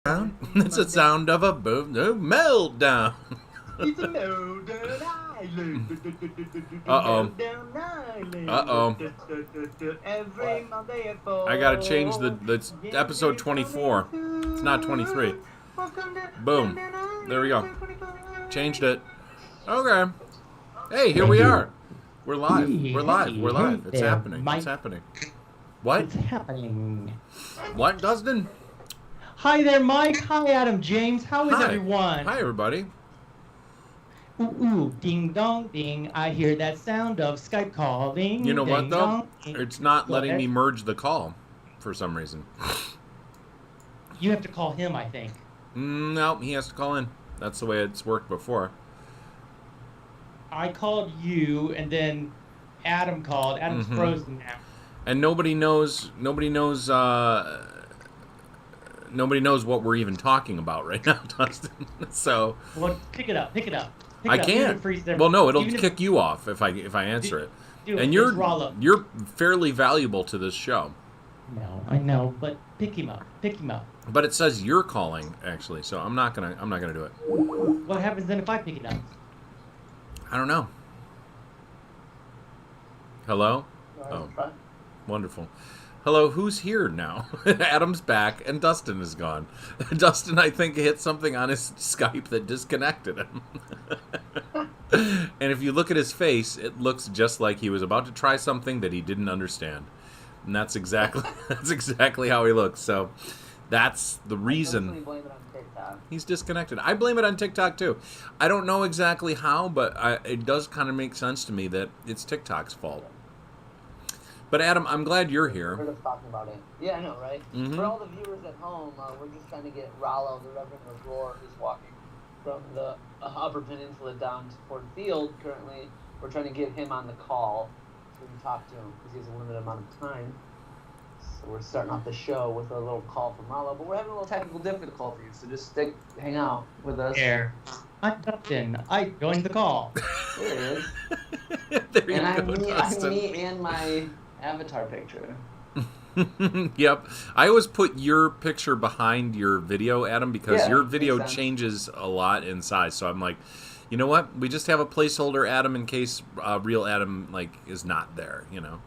It's the sound of a meltdown. It's a meltdown island. Uh-oh. Meltdown island. Uh-oh. Every Monday at 4. I gotta change that's episode 24. It's not 23. Boom. There we go. Changed it. Okay. Hey, here we are. We're live. We're live. We're live. It's happening. It's happening. What? It's happening. What, Dustin? Hi there, Mike. Hi, Adam James. How is everyone? Hi, everybody. Ooh, ding dong ding. I hear that sound of Skype calling. You know ding, what, though? dong, ding. It's not letting me merge the call for some reason. You have to call him, I think. No, he has to call in. That's the way it's worked before. I called you, and then Adam called. Adam's frozen now. And nobody knows what we're even talking about right now, Dustin. So. Well, pick it up. I can't. Well, no, it'll kick you off if I answer it. And you're fairly valuable to this show. No, I know, but pick him up. But it says you're calling actually, so I'm not gonna do it. What happens then if I pick it up? I don't know. Hello? Oh, wonderful. Hello, who's here now? Adam's back, and Dustin is gone. Dustin, I think, hit something on his Skype that disconnected him. And if you look at his face, it looks just like he was about to try something that he didn't understand. And that's exactly how he looks. So that's the reason he's disconnected. I blame it on TikTok, too. I don't know exactly how, but it does kind of make sense to me that it's TikTok's fault. But Adam, I'm glad you're here. Heard us talking about it. Yeah, I know, right? Mm-hmm. For all the viewers at home, we're just trying to get Rollo, the Reverend of Roar, who's walking from the Upper Peninsula down to Ford Field currently. We're trying to get him on the call so we can talk to him because he has a limited amount of time. So we're starting off the show with a little call from Rollo, but we're having a little technical difficulties, so just hang out with us. There. I'm Dustin. I joined the call. There he is. There you And go, I'm Dustin. me and my avatar picture. Yep. I always put your picture behind your video, Adam, because your video makes sense. changes a lot in size. So I'm like, you know what? We just have a placeholder Adam in case real Adam is not there, you know.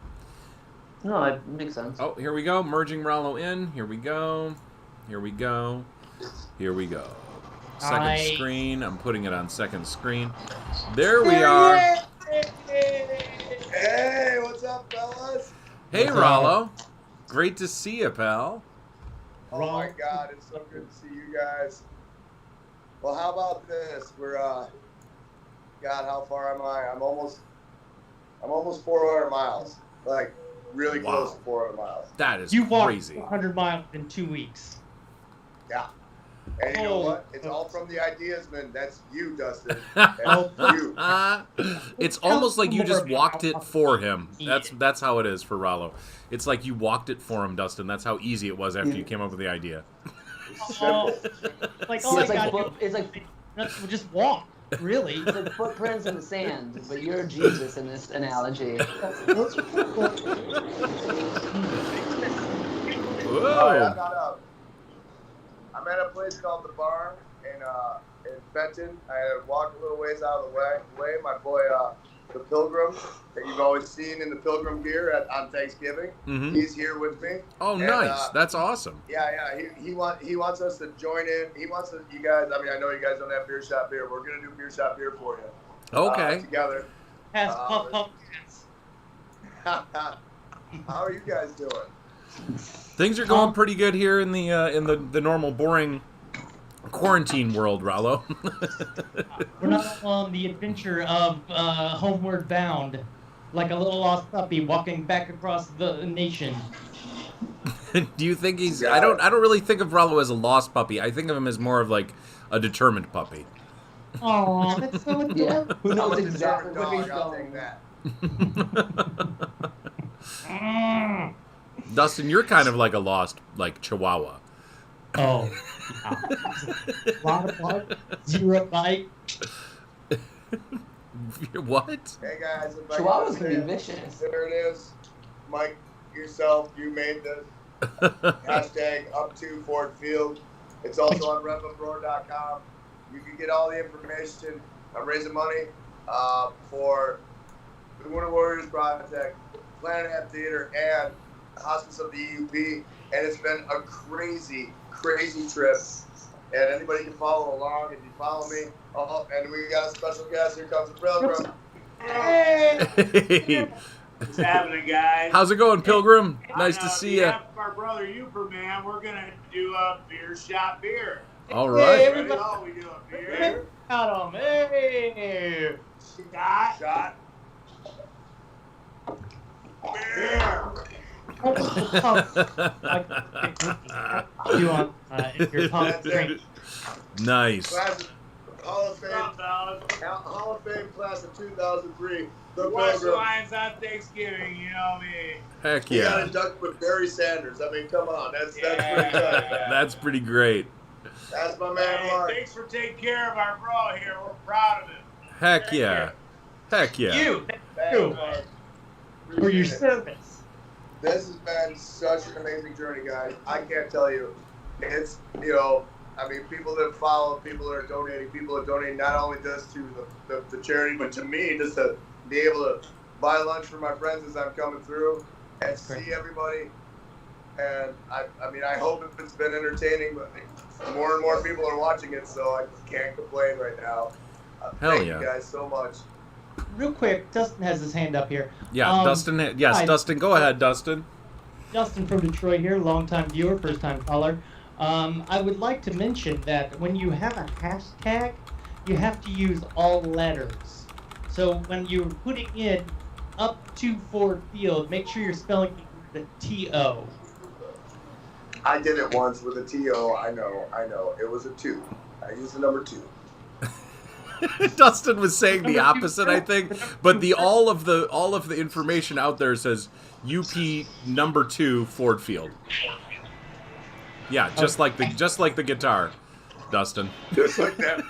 No, it makes sense. Oh, here we go. Merging Rollo in. Here we go. Second screen. I'm putting it on second screen. There we are. Hey, what's up, fellas? Hey, Rollo. Great to see you, pal. Oh my God, it's so good to see you guys. Well, how about this? We're God, how far am I? I'm almost 400 miles. Like really close to 400 miles. That is You walked crazy. 100 miles in 2 weeks. Yeah. And you know what? It's all from the ideas, man. That's you, Dustin. Oh, That's you. It's almost like you just walked it for him. That's how it is for Rollo. It's like you walked it for him, Dustin. That's how easy it was after you came up with the idea. Oh, It's like we'll just walk, really. It's like footprints in the sand, but you're Jesus in this analogy. Whoa. I'm at a place called The Barn in Benton. I had to walk a little ways out of the way. My boy, the Pilgrim, that you've always seen in the Pilgrim gear on Thanksgiving, he's here with me. Oh, And, nice. That's awesome. Yeah. He wants us to join in. He wants you guys. I mean, I know you guys don't have beer shop beer. We're gonna do beer shop beer for you. Okay. Together. Pass, puff, puff. How are you guys doing? Things are going pretty good here in the normal boring quarantine world, Rollo. We're not on the adventure of Homeward Bound, like a little lost puppy walking back across the nation. Do you think he's? I don't really think of Rollo as a lost puppy. I think of him as more of like a determined puppy. Oh, that's so adorable. Yeah. Who knows I'm a exactly deserving where he's dog, I'll going? take that. Dustin, you're kind of like a lost Chihuahua. Oh, yeah. A lot of blood, zero bite. What? Hey guys, if I Chihuahuas can be say- vicious. There it is. Mike, yourself, you made this. Hashtag up to Ford Field. It's also on ReverendofRoar.com. You can get all the information. I'm raising money for the Winter Warriors Project, Planet App Theater, and Hospice of the EUP. And it's been a crazy, crazy trip. And anybody can follow along if you follow me. Oh, and we got a special guest. Here comes the Pilgrim. Hey. What's happening, guys? How's it going, Pilgrim? Nice to see you. Our brother Uper, man, we're gonna do a beer shot beer. All right. Ready? Oh, we do a beer. Got 'em. Hey. Shot. Beer. You on your pump drink. Nice. Hall of Fame. What's up, fellas? Hall of Fame class of 2003. The Watch the Pilgrim. Lions on Thanksgiving, you know me. Heck He got yeah. inducted with Barry Sanders. I mean, come on. That's pretty Yeah. good. That's pretty great. That's my man, Hey, Mark. thanks for taking care of our bro here. We're proud of him. Heck yeah. Heck yeah. You. Thank you. Mark. For your Appreciate it. service. This has been such an amazing journey, guys. I can't tell you. It's, you know, I mean, people that follow, people that are donating not only just to the charity, but to me, just to be able to buy lunch for my friends as I'm coming through and see everybody. And I mean, I hope it's been entertaining, but more and more people are watching it, so I can't complain right now. Hell Thank yeah. you guys so much. Real quick, Dustin has his hand up here. Yeah, Dustin. Yes, hi. Dustin. Go ahead, Dustin. Dustin from Detroit here, longtime viewer, first time caller. I would like to mention that when you have a hashtag, you have to use all letters. So when you're putting in up to Ford Field, make sure you're spelling the T-O. I did it once with a T-O. I know. It was a 2. I used the number 2. Dustin was saying the opposite, I think, but all of the information out there says UP number 2 Ford Field. Yeah, just like the guitar, Dustin. Just like that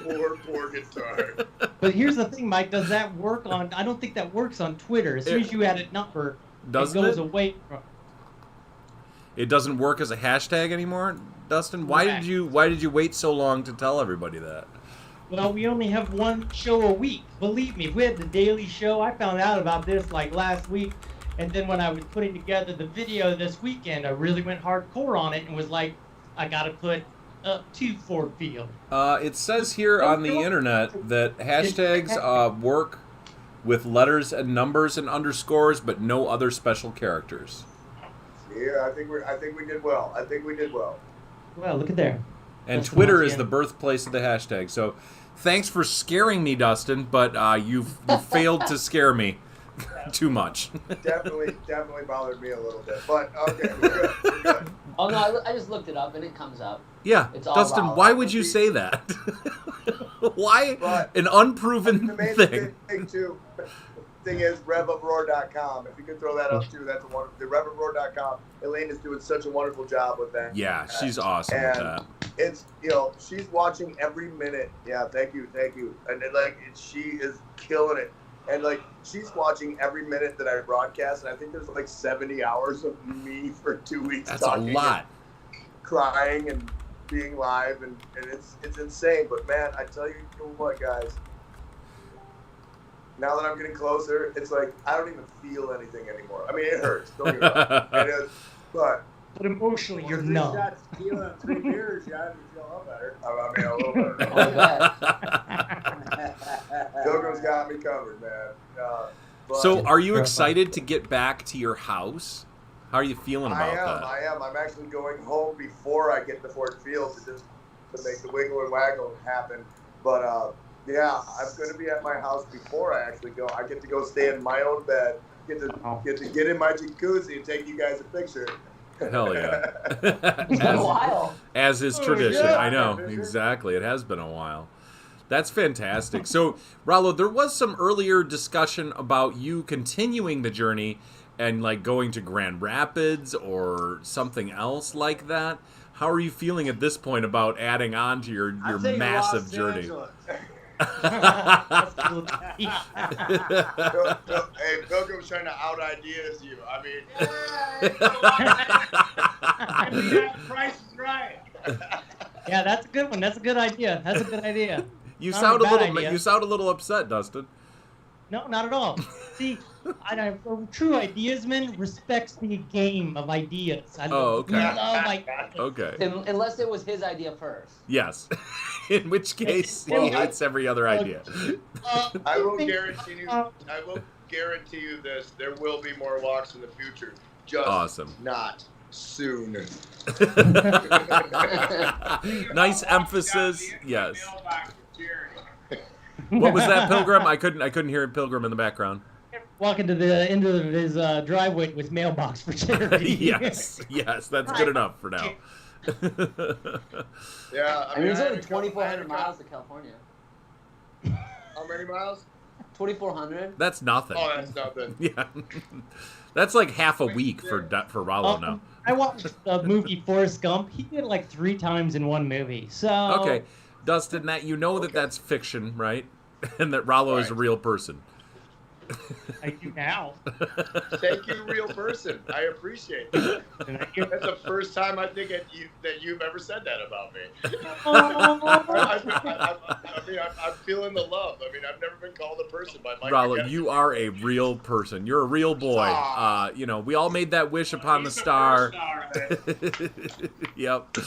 poor guitar. But here's the thing, Mike, does that work on, I don't think that works on Twitter. As soon as you add a number, Doesn't it goes it? away from. It doesn't work as a hashtag anymore, Dustin. Why did you wait so long to tell everybody that? Well, we only have one show a week. Believe me, we had the daily show. I found out about this like last week. And then when I was putting together the video this weekend, I really went hardcore on it and was like, I got to put up to Ford Field. It says here on the internet that hashtags work with letters and numbers and underscores, but no other special characters. Yeah, I think we did well. Well, look at there. And That's Twitter nice, is yeah. the birthplace of the hashtag. So, thanks for scaring me, Dustin. But you failed to scare me too much. Definitely bothered me a little bit. But okay, we're good. Oh no, I just looked it up and it comes up. Yeah, It's all Dustin. Rollo. Why would you say that? Why But an unproven The main thing? thing is RevofRoar.com. If you could throw that up too, that's the RevofRoar.com. Elaine is doing such a wonderful job with that. Yeah, she's awesome with And that. it's, she's watching every minute. Yeah, thank you. And she is killing it. And she's watching every minute that I broadcast, and I think there's 70 hours of me for 2 weeks. That's a talking lot. and crying and being live, and it's insane. But man, I tell you what, guys. Now that I'm getting closer, it's I don't even feel anything anymore. I mean, it hurts. Don't get me wrong. It is, but But emotionally, you're 3 numb. shots of tequila and 3 beers, yeah, you feel a lot better. I mean, a little bit. Oh, yeah. Pilgrim's got me covered, man. But So, are you excited to get back to your house? How are you feeling about that? I am. I'm actually going home before I get to Ford Field to make the wiggle and waggle happen. But yeah, I'm going to be at my house before I actually go. I get to go stay in my own bed. Get to get in my jacuzzi and take you guys a picture. Hell yeah. It's been a while. As is tradition. yeah. I know. Exactly. It has been a while. That's fantastic. So, Rollo, there was some earlier discussion about you continuing the journey and going to Grand Rapids or something else like that. How are you feeling at this point about adding on to your I'm taking massive Los journey? Angeles. Hey, Pilgrim's trying to out ideas you. I mean, I mean, that price is right. Yeah, that's a good one. That's a good idea. That's a good idea. You Not sound a bad little. idea. You sound a little upset, Dustin. No, not at all. See, true ideasman respects the game of ideas. Okay. Love ideas. Okay. Unless it was his idea first. Yes. In which case, Well, he hates every other idea. I will guarantee you. I will guarantee you this: there will be more walks in the future. Just Awesome. not soon. Nice emphasis. Yes. What was that, Pilgrim? I couldn't hear Pilgrim in the background. Walk into his driveway with mailbox for charity. Yes, that's good enough for now. Yeah, I mean, it's I only had a 2,400 miles to California. How many miles? 2,400. That's nothing. Oh, that's nothing. Yeah, that's like half a week for Rollo now. I watched the movie Forrest Gump. He did it like 3 times in one movie. So Okay, Dustin, that you know that that's fiction, right? And that Rollo is a real person. I do now. Thank you, real person. I appreciate that. That's the first time I think that you've ever said that about me. I'm feeling the love. I mean, I've never been called a person by Mike. Rollo, you are a real person. You're a real boy. We all made that wish upon the star. Yep.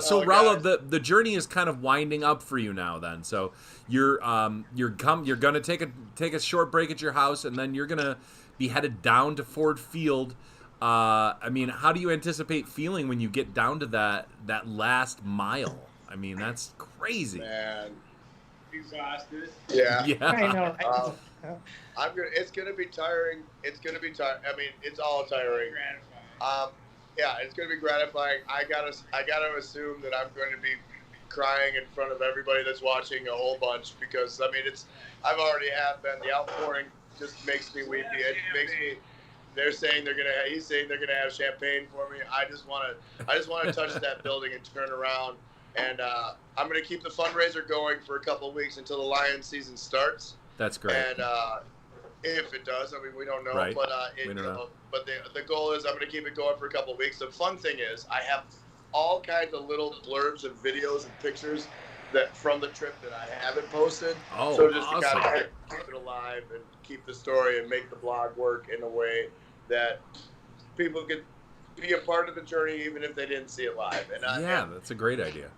So Rollo, the journey is kind of winding up for you now. Then, so you're gonna take a short break at your house, and then you're gonna be headed down to Ford Field. I mean, how do you anticipate feeling when you get down to that last mile? I mean, that's crazy. Man, Exhausted. yeah. Yeah. I know. It's gonna be tiring. It's gonna be tiring. I mean, it's all tiring. Yeah, it's gonna be gratifying. I gotta assume that I'm going to be crying in front of everybody that's watching a whole bunch because I mean I've already have been. The outpouring just makes me weepy. It makes me. He's saying they're gonna have champagne for me. I just want to touch that building and turn around. And I'm gonna keep the fundraiser going for a couple of weeks until the Lions season starts. That's great. And if it does, I mean we don't know. Right. But We don't know. But the goal is I'm going to keep it going for a couple of weeks. The fun thing is I have all kinds of little blurbs and videos and pictures that from the trip that I haven't posted. Oh, so just awesome. to kind of keep it alive and keep the story and make the blog work in a way that people could be a part of the journey even if they didn't see it live. And that's a great idea.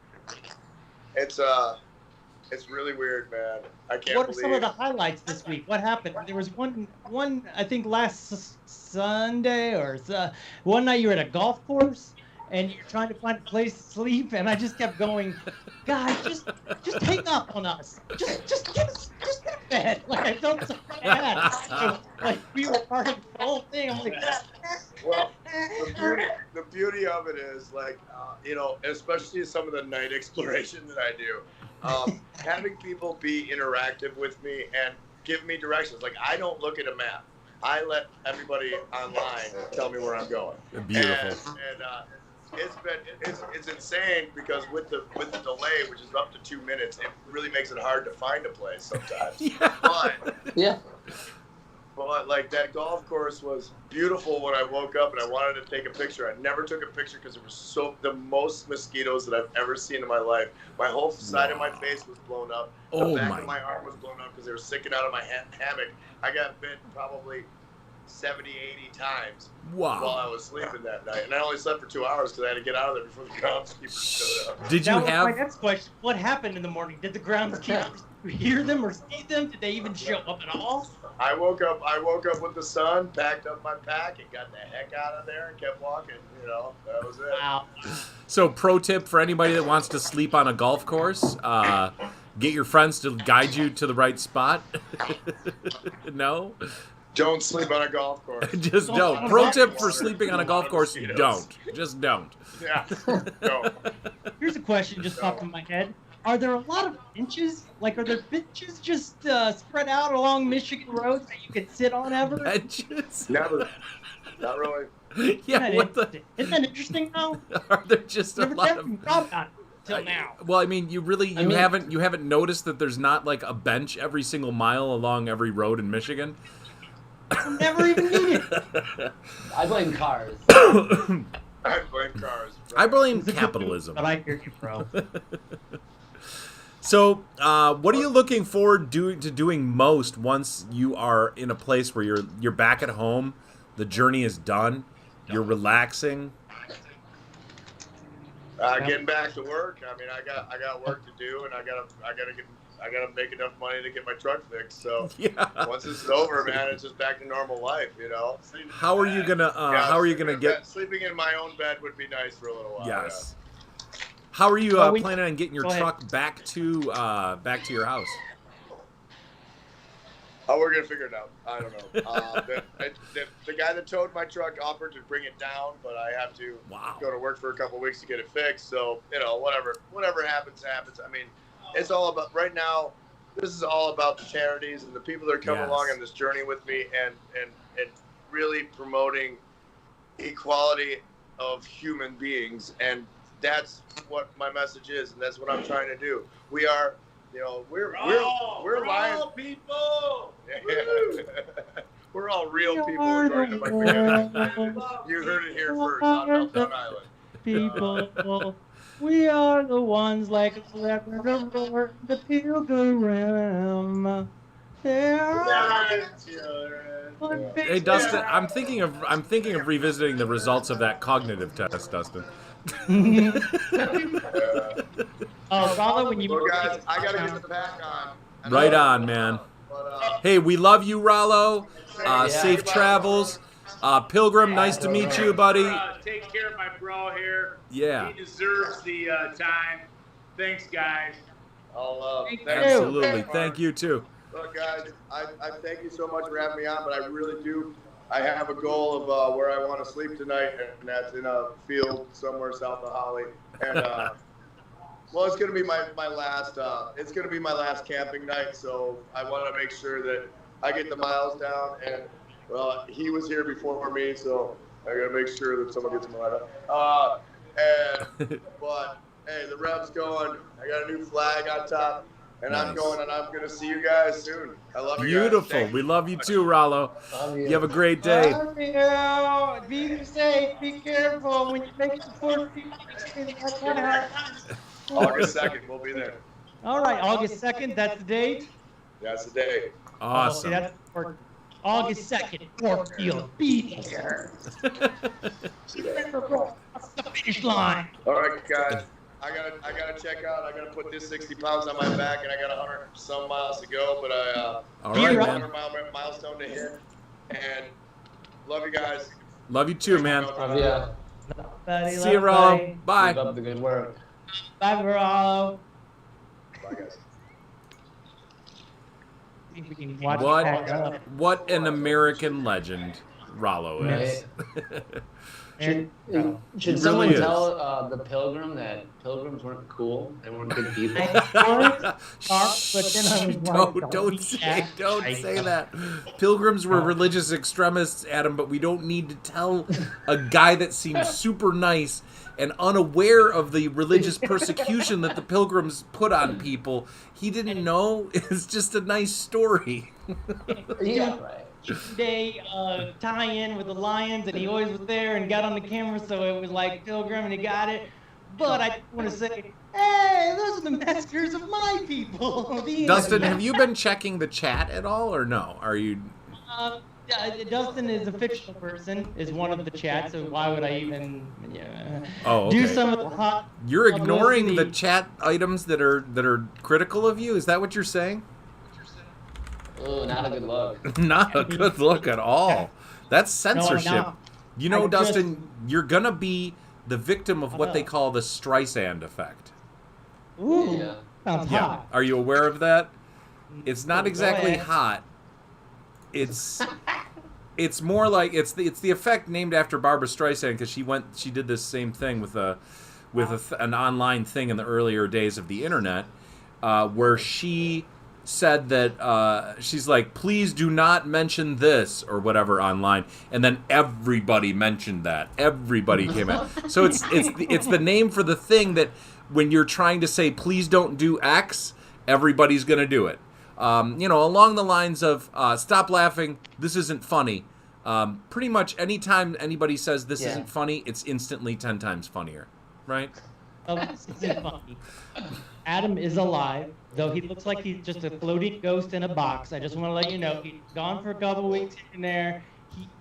It's really weird, man. I can't What are believe. some of the highlights this week? What happened? There was one I think last Sunday or one night you were at a golf course and you're trying to find a place to sleep, and I just kept going, guys, just hang up on us. Just get a bed. Like I felt so bad. So, like we were part of the whole thing. I'm like, Well, the beauty of it is, like, especially some of the night exploration that I do, having people be interactive with me and give me directions. Like, I don't look at a map. I let everybody online tell me where I'm going. Beautiful. And it's insane because with the delay, which is up to 2 minutes, it really makes it hard to find a place sometimes. Yeah. But like that golf course was beautiful when I woke up and I wanted to take a picture. I never took a picture because it was the most mosquitoes that I've ever seen in my life. My whole side of my face was blown up. The back of my arm was blown up because they were sticking out of my hammock. I got bit probably 70, 80 times while I was sleeping that night. And I only slept for 2 hours because I had to get out of there before the groundskeeper showed up. Did you that was have... my next question. What happened in the morning? Did the groundskeepers hear them or see them? Did they even show up at all? I woke up with the sun, packed up my pack, and got the heck out of there and kept walking. That was it. Wow. So, pro tip for anybody that wants to sleep on a golf course, get your friends to guide you to the right spot. No? Don't sleep on a golf course. Just don't. Pro tip for sleeping on a golf course, don't. Just don't. Yeah. No. Here's a question just popped in my head. Are there a lot of benches? Like, are there benches just spread out along Michigan roads that you can sit on ever? Benches? Never. Not really. Yeah, what the... Isn't that interesting, though? Are there just a lot of... thought about it till now. Well, I mean, you haven't noticed that there's not like a bench every single mile along every road in Michigan? I'll never even need it. I blame cars. I blame cars. I blame It's a good capitalism. move, but I hear you, bro. So, what are you looking forward to doing most once you are in a place where you're back at home, the journey is done, you're relaxing? Getting back to work. I mean, I got work to do, and I gotta make enough money to get my truck fixed. So once this is over, man, it's just back to normal life, you know. How are you gonna get? Sleeping in my own bed would be nice for a little while. Yes. How are you planning on getting your truck back to your house? Oh, we're gonna figure it out. I don't know. The guy that towed my truck offered to bring it down, but I have to go to work for a couple of weeks to get it fixed. So whatever happens. I mean, it's all about right now. This is all about the charities and the people that are coming along on this journey with me, and really promoting equality of human beings, and that's what my message is, and that's what I'm trying to do. We are. We're lying people. We're all real people. You heard it here first on Meltdown Island. People, we are the ones like Reverend of Roar, the pilgrim. There are children. Hey Dustin, I'm thinking of revisiting the results of that cognitive test, Dustin. Rollo, when you guys, I gotta get the pack on. Right on, man. Hey, we love you, Rollo. Safe travels. Pilgrim, nice to meet you, buddy. Take care of my bro here. Yeah. He deserves the time. Thanks, guys. Absolutely. Thank you, too. Look, guys, I thank you so much for having me on, but I really do. I have a goal of where I want to sleep tonight, and that's in a field somewhere south of Holly. And well, it's gonna be my last. It's gonna be my last camping night, so I want to make sure that I get the miles down. And well, he was here before me, so I gotta make sure that someone gets him right up. But hey, the rev's going. I got a new flag on top. And nice. I'm going, and I'm going to see you guys soon. I love you guys. Beautiful. We love you too, Rollo. You have a great day. Love you. Be safe. Be careful when you make the 14th. August 2nd, we'll be there. All right, August 2nd, that's the date? That's the day. Awesome. That's for August 2nd, Portfield. Be there. That's the finish line. All right, guys. I gotta check out. I gotta put this 60 pounds on my back, and I got 100 some miles to go. But all right, man. 100-mile milestone to hit. And love you guys. Love you too, man. See you, Rollo. Bye. Keep up the good work. Bye, Rollo. Bye, guys. What an American legend Rollo is. Should really someone is. tell the pilgrim that pilgrims weren't cool? They weren't good people. Don't say that. Pilgrims were religious extremists, Adam, but we don't need to tell a guy that seems super nice and unaware of the religious persecution that the pilgrims put on people. He didn't know. It's just a nice story. Yeah, right. Day tie-in with the Lions, and he always was there and got on the camera, so it was like Pilgrim, and he got it. But I want to say, hey, those are the massacres of my people. Dustin, have you been checking the chat at all, or no? Are you? Dustin is a fictional person, is one of the chats, so why would I even okay. do some of the hot... You're ignoring the chat items that are critical of you? Is that what you're saying? Oh, not a good look. Not a good look at all. That's censorship. No. You know, Dustin, you're going to be the victim of what they call the Streisand effect. Ooh, Yeah. sounds Yeah. hot. Are you aware of that? It's not exactly hot. It's more like it's the effect named after Barbra Streisand, because she did this same thing with an online thing in the earlier days of the internet, where she said that she's like, please do not mention this or whatever online, and then everybody mentioned that. Everybody came out. So it's the name for the thing that when you're trying to say please don't do X, everybody's gonna do it. Along the lines of stop laughing, this isn't funny. Pretty much anytime anybody says this Yeah. isn't funny, it's instantly 10 times funnier, right? Oh, this isn't funny. Adam is alive, though he looks like he's just a floating ghost in a box. I just want to let you know, he's gone for a couple weeks in there.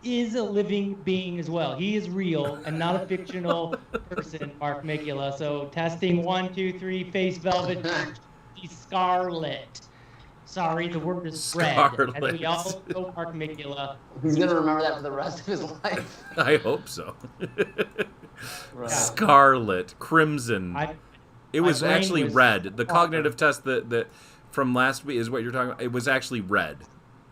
He is a living being as well. He is real and not a fictional person, Mark Micula. So testing 1, 2, 3, face velvet, he's Scarlet. Sorry, the word is red. Scarlet. And we all know Mark Micula. He's gonna remember that for the rest of his life. I hope so. Right. Scarlet, crimson. It my was brain actually was red. The awful. cognitive test that from last week is what you're talking about. It was actually red.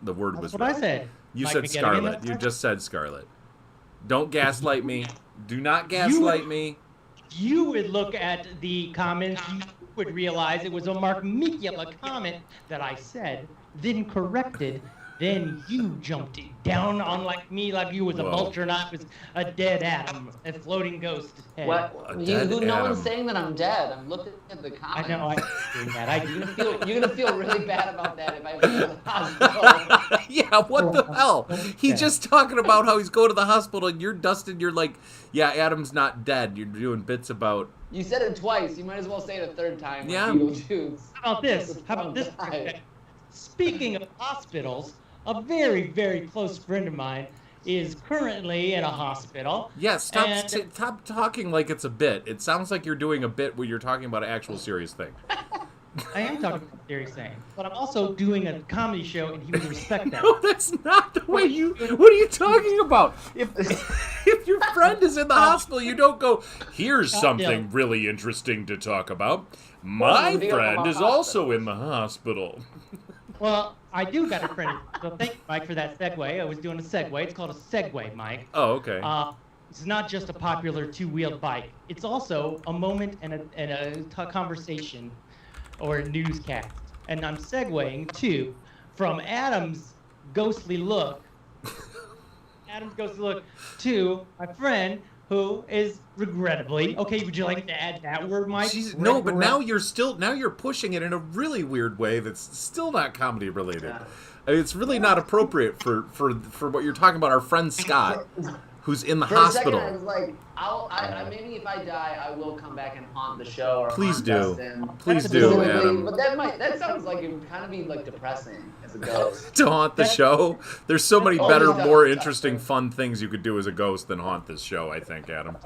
The word That's was what red. I said. You Mike said McGettigan, Scarlet. that's You right. just said Scarlet. Don't gaslight me. Do not gaslight me. You would look at the comments, you would realize it was a Mark Micula comment that I said, then corrected, then you jumped it down on like me, like you was a Whoa. vulture and I was a dead atom, a floating ghost head. What? dead No Adam. one's saying that I'm dead. I'm looking at the I comments. know, I'm doing that. I do. You're gonna feel really bad about that if I go to the hospital. Yeah, what the hell? He's just talking about how he's going to the hospital, and you're Dustin. You're like, yeah, Adam's not dead. You're doing bits about. You said it twice. You might as well say it a third time. Yeah. Like Beetlejuice. How about this? How about this? Speaking of hospitals, a very, very close friend of mine is currently in a hospital. Yeah, stop And- stop talking like it's a bit. It sounds like you're doing a bit when you're talking about an actual serious thing. I am talking about serious things, but I'm also doing a comedy show, and he would respect that. No, that's not the way you. What are you talking about? If your friend is in the hospital, you don't go. Here's something really interesting to talk about. My Well, we got friend about is also in the hospital. Well, I do got a friend. So thank you, Mike, for that segue. I was doing a segue. It's called a segue, Mike. Oh, okay. It's not just a popular two-wheeled bike. It's also a moment and a conversation or a newscast. And I'm segueing to from Adam's ghostly look. To my friend who is regrettably. Okay, would you like to add that word, Mike? Jeez, no, but now you're pushing it in a really weird way that's still not comedy related. Yeah. I mean, it's really not appropriate for what you're talking about. Our friend Scott, who's in the For hospital. a second, I was like, I maybe if I die, I will come back and haunt the show. Or Please haunt do. Dustin. Please do, Specifically, Adam. But that sounds like it would kind of be like depressing as a ghost. To haunt the show. There's so many Oh, better, yeah. more interesting, fun things you could do as a ghost than haunt this show, I think, Adam.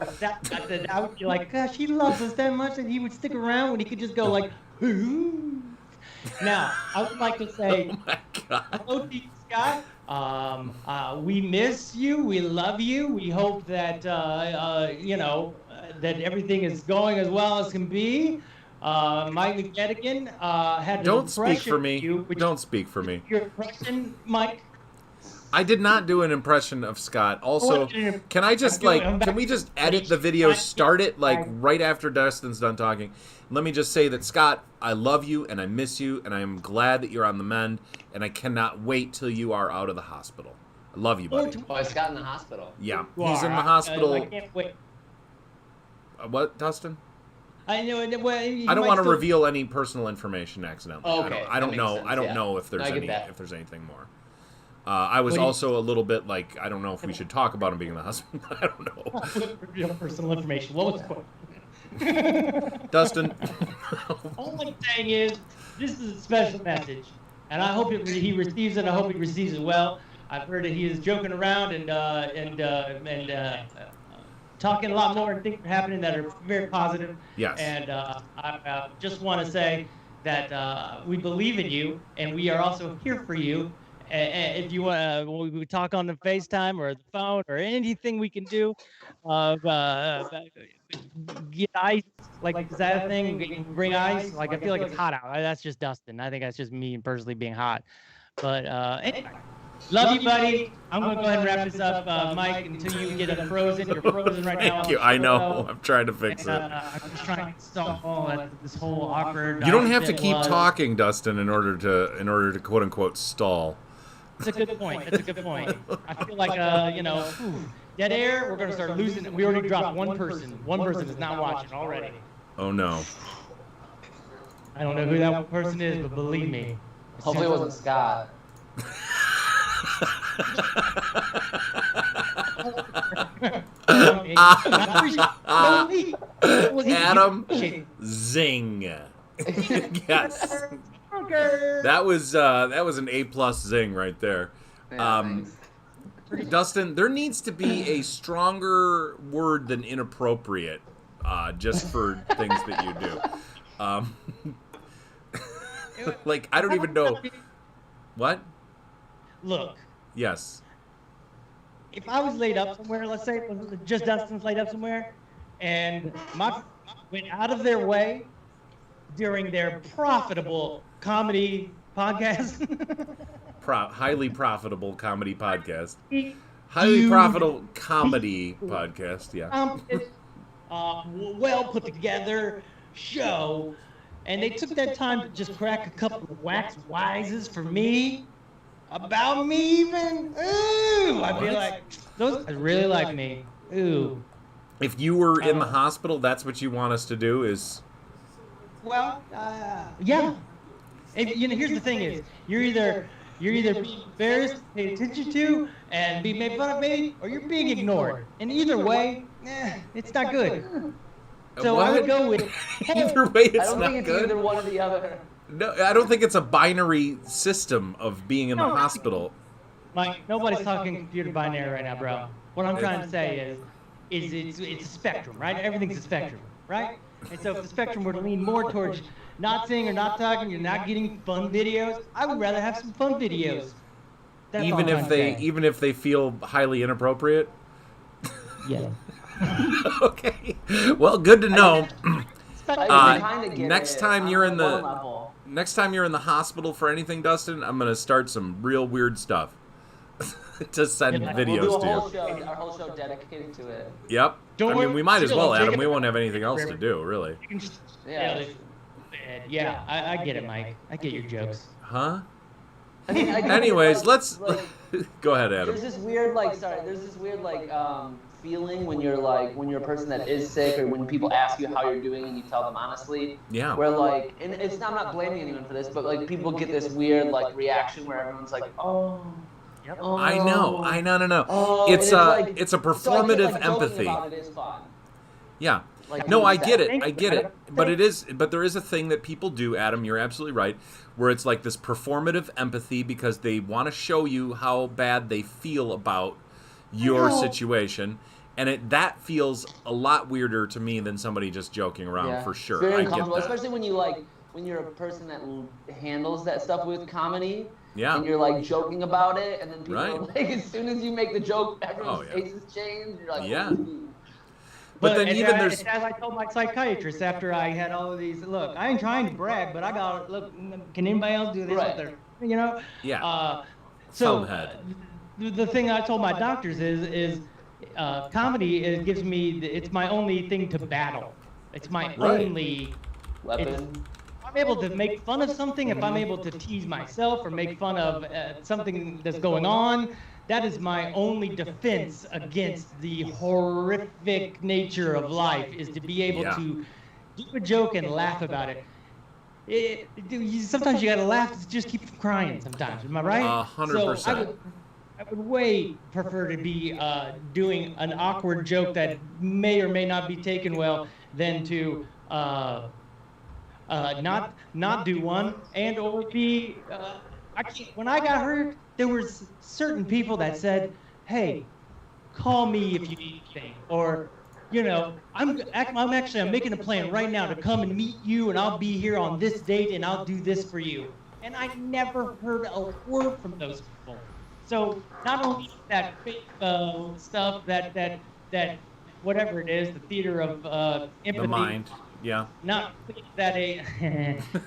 I would be like, gosh, he loves us that much that he would stick around when he could just go like, "Ooh." Now, I would like to say, Oh my god. hello to you, Scott. We miss you. We love you. We hope that, that everything is going as well as can be. Mike McGettigan had an Don't speak impression for me. of you, which Don't speak for me. your impression, Mike. I did not do an impression of Scott. Also, can I just can we just edit the video, start it like right after Dustin's done talking? Let me just say that Scott, I love you and I miss you and I am glad that you're on the mend and I cannot wait till you are out of the hospital. I love you, buddy. Oh, I got in the hospital. Yeah, You he's are. in the hospital. I can't wait. What, Dustin? I know. Well, I don't want to reveal any personal information accidentally. Oh, okay. I don't That know. makes sense, I don't yeah. know if there's I get any that. if there's anything more. I was What do you- also a little bit like I don't know if we should talk about him being in the hospital. I don't know. Real personal information. What was the point? Dustin. All I'm saying is, this is a special message, and I hope he receives it. I hope he receives it well. I've heard that he is joking around and talking a lot more, and things are happening that are very positive. Yes. And I just want to say that we believe in you, and we are also here for you. If you want, we talk on the FaceTime or the phone or anything we can do. Get ice, like is that a thing? You can bring ice. Like I feel like it's hot out. That's just Dustin. I think that's just me personally being hot. But anyway, love you, buddy. I'm gonna go ahead and wrap this up, Mike, until you get unfrozen. You're frozen right now. Thank you. I know. I'm trying to fix it. I'm just trying to stall this whole awkward. You don't have to that keep was. talking, Dustin, in order to quote unquote stall. That's a good point. That's a good point. I feel like, dead air, we're going to start losing it. We already dropped one person. One person is not watching already. Oh no. I don't know who that one person is, but believe me. Hopefully it wasn't Scott. Adam, zing. Yes. That was an A+ zing right there. Dustin, there needs to be a stronger word than inappropriate, just for things that you do. Like, I don't even know. What? Look. Yes. If I was laid up somewhere, let's say, just Dustin's laid up somewhere, and my went out of their way during their profitable comedy podcast. Highly profitable comedy podcast. Highly profitable comedy podcast, yeah. Well put together show, and they took that time to just crack a couple of wax wises for me. About me even? Ooh, I'd be like, those guys really like me. Ooh. If you were in the hospital, that's what you want us to do is... Well, yeah. If, here's the thing is, you're either being embarrassed, paid attention to, and being made fun of maybe, or you're being ignored. And either way, it's not good. So what? I would go with... Either way, it's not good. I don't think it's either one or the other. No, I don't think it's a binary system of being in the hospital. Mike, nobody's talking computer binary right now, bro. What I'm trying to say is it's a spectrum, right? Everything's a spectrum, right? And so if the spectrum were to lean more towards not seeing or not talking, you're not getting fun videos, I would rather have some fun videos. That's Even if they feel highly inappropriate? Yeah. Okay. Well, good to know. Next time you're in the hospital for anything, Dustin, I'm gonna start some real weird stuff to send videos we'll to you. Our whole show dedicated to it. Yep. I mean, we might as well, Adam. We won't have anything else to do, really. Yeah, I get it, Mike. I get your jokes. Huh? I mean, Anyways, let's go ahead, Adam. There's this weird feeling when you're a person that is sick, or when people ask you how you're doing and you tell them honestly. Yeah. Where and I'm not blaming anyone for this, but people get this weird reaction where everyone's like, oh. Yep. Oh, I know. Oh, it's a performative empathy. About it is fun. Yeah. No, I get it. But there is a thing that people do, Adam, you're absolutely right, where it's like this performative empathy because they want to show you how bad they feel about your situation. And that feels a lot weirder to me than somebody just joking around, for sure. Very I get uncomfortable, that. especially when you're a person that handles that stuff with comedy. Yeah. And you're joking about it, and then people are as soon as you make the joke, everyone's faces change. You're like, yeah. Ooh. But then as I told my psychiatrist after I had all of these, look, I ain't trying to brag, but can anybody else do this with their, Yeah. So the thing I told my doctors is comedy gives me, it's my only thing to battle. It's my only weapon. If I'm able to make fun of something, if I'm able to tease myself or make fun of something that's going on, that is my only defense against the horrific nature of life, is to be able to do a joke and laugh about it. Sometimes you gotta laugh to just keep from crying sometimes, am I right? 100%. So I would way prefer to be doing an awkward joke that may or may not be taken well than to not do one, and or be when I got hurt, there was certain people that said, hey, call me if you need anything, or I'm making a plan right now to come and meet you, and I'll be here on this date and I'll do this for you. And I never heard a word from those people. So not only that fake stuff, that whatever it is, the theater of empathy. The mind. Yeah. Not that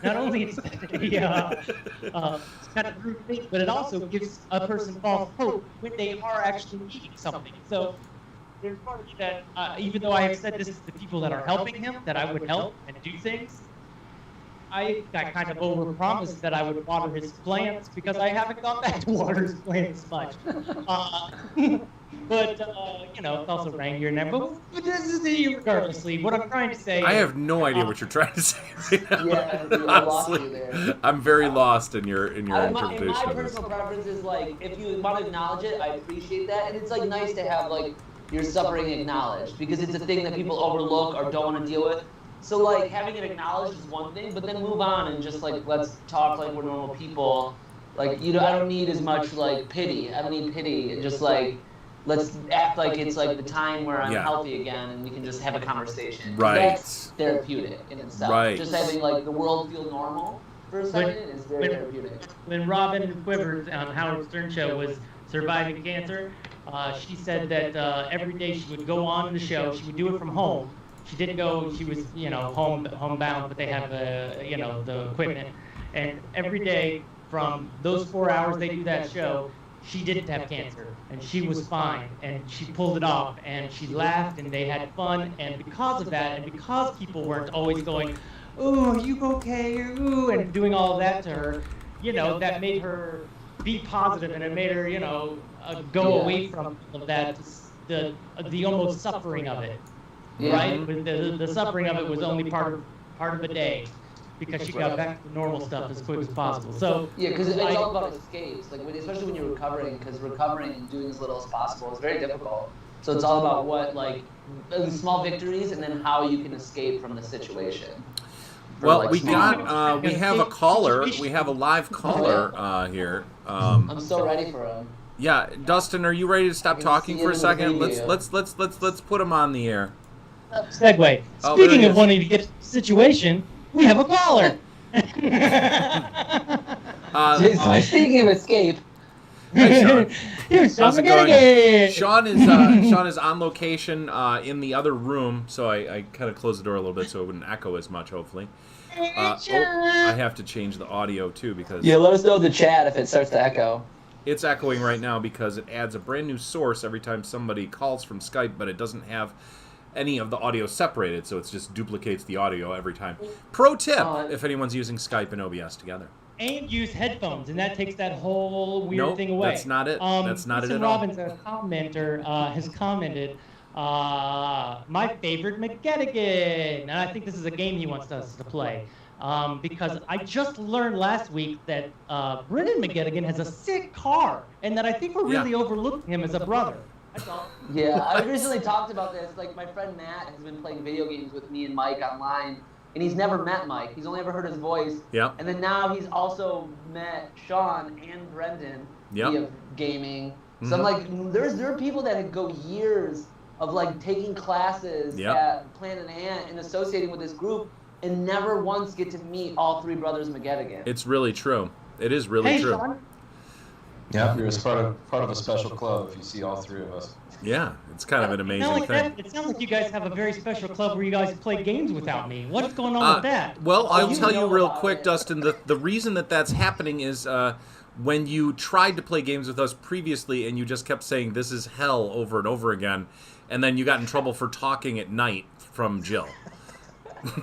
not only is that it's kind of rude thing, but it also gives a person false hope when they are actually needing something. So there's part of me that, even though I have said this to the people that are helping him, that I would help and do things, I kind of overpromised that I would water his plants, because I haven't gone back to water his plants much. But you know, it's also rain here and there. But this is regardlessly. What I'm trying to say. I have no idea what you're trying to say right now. Yeah, I lost you there. I'm very lost in your interpretation My of this. personal preference is like, if you want to acknowledge it, I appreciate that, and it's like nice to have like your suffering acknowledged, because it's a thing that people overlook or don't want to deal with. So like having it acknowledged is one thing, but then move on and just like let's talk like we're normal people. Like I don't need as much like pity. I don't need pity. Just like let's act like it's like the time where I'm healthy again, and we can just have a conversation. Right. That's therapeutic in itself. Right. Just having like the world feel normal for a second is very therapeutic. When Robin Quivers on Howard Stern show was surviving cancer, she said that every day she would go on the show. She would do it from home. She didn't go. She was, you know, homebound, but they have you know, the equipment. And every day from those 4 hours they do that show, she didn't have cancer, and she was fine, and she pulled it off, and she laughed, and they had fun, and because of that, and because people weren't always going, "Oh, are you okay?" Ooh, and doing all of that to her, you know, that made her be positive, and it made her, you know, go away from that, the almost suffering of it, right? The suffering of it was only part of the day, because she got back to normal stuff as quick as possible. So yeah, because it's all about escapes, like especially when you're recovering, because recovering and doing as little as possible is very difficult. So it's all about what, like, small victories, and then how you can escape from the situation. Well, we have a caller. We have a live caller here. I'm so ready for him. Yeah, Dustin, are you ready to stop talking for a second? Let's put him on the air. Segue. Speaking of wanting to get a situation, we have a caller. Speaking of escape. Hi, Sean. Here's Sean How's it going? McGinnigan. Sean is on location in the other room, so I kind of closed the door a little bit so it wouldn't echo as much, hopefully. I have to change the audio too because let us know in the chat if it starts to echo. It's echoing right now because it adds a brand new source every time somebody calls from Skype, but it doesn't have any of the audio separated, so it just duplicates the audio every time. Pro tip, if anyone's using Skype and OBS together. And use headphones, and that takes that whole weird thing away. That's not it. That's not it at all. Robbins, a commenter, has commented, my favorite McGettigan. And I think this is a game he wants us to play. Because I just learned last week that Brendan McGettigan has a sick car, and that I think we're really overlooking him as a brother. That's all. Yeah, I recently talked about this. Like, my friend Matt has been playing video games with me and Mike online, and he's never met Mike. He's only ever heard his voice. Yeah. And then now he's also met Sean and Brendan via gaming. So I'm like, there are people that go years of like taking classes at Planet Ant and associating with this group, and never once get to meet all three brothers McGettigan. It's really true. It is really true. Sean. Yeah, you're part of a special club if you see all three of us. Yeah, it's kind of an amazing thing. It sounds like you guys have a very special club where you guys play games without me. What's going on with that? Well, I'll tell you real quick, Dustin. The reason that's happening is when you tried to play games with us previously and you just kept saying this is hell over and over again, and then you got in trouble for talking at night from Jill.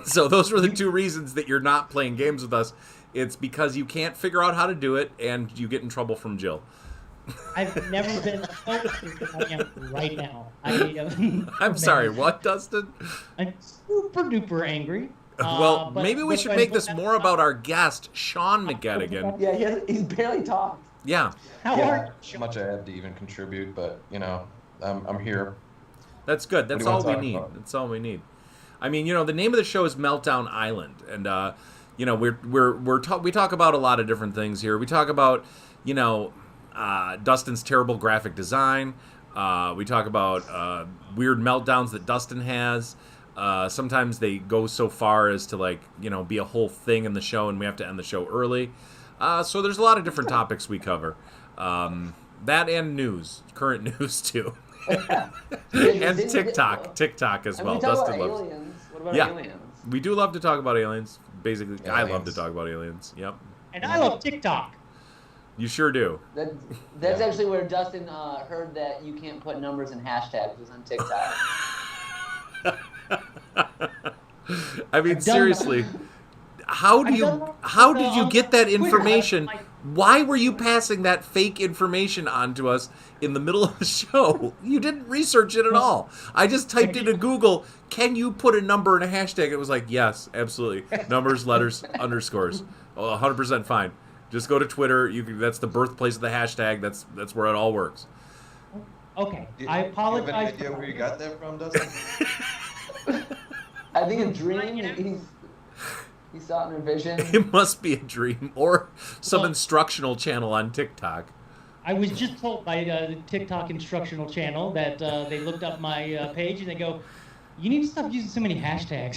So those were the two reasons that you're not playing games with us. It's because you can't figure out how to do it, and you get in trouble from Jill. I've never been so angry as I am right now. I'm sorry, what, Dustin? I'm super duper angry. Well, maybe we should make this more about our guest, Sean McGettigan. Yeah, he's barely talked. Yeah. How much I had to even contribute, but I'm here. That's good. That's all we need. That's all we need. I mean, the name of the show is Meltdown Island, and we talk about a lot of different things here. We talk about Dustin's terrible graphic design. We talk about weird meltdowns that Dustin has. Sometimes they go so far as to be a whole thing in the show, and we have to end the show early. So there's a lot of different topics we cover. That and news, current news too. And TikTok as well. Dustin loves. Aliens. What about aliens? We do love to talk about aliens. Basically, aliens. I love to talk about aliens. Yep. And I love TikTok. You sure do. That's actually where Dustin heard that you can't put numbers in hashtags. It was on TikTok. I mean, seriously. How did you get that information Why were you passing that fake information on to us in the middle of the show? You didn't research it at all. I just typed into Google, can you put a number in a hashtag? It was like, yes, absolutely. Numbers, letters, underscores. Oh, 100% fine. Just go to Twitter. That's the birthplace of the hashtag. That's where it all works. Okay, I apologize. Do you have any idea where you got that from, Dustin? I think a dream. He saw it in a vision. It must be a dream or some instructional channel on TikTok. I was just told by the TikTok instructional channel that they looked up my page and they go, you need to stop using so many hashtags.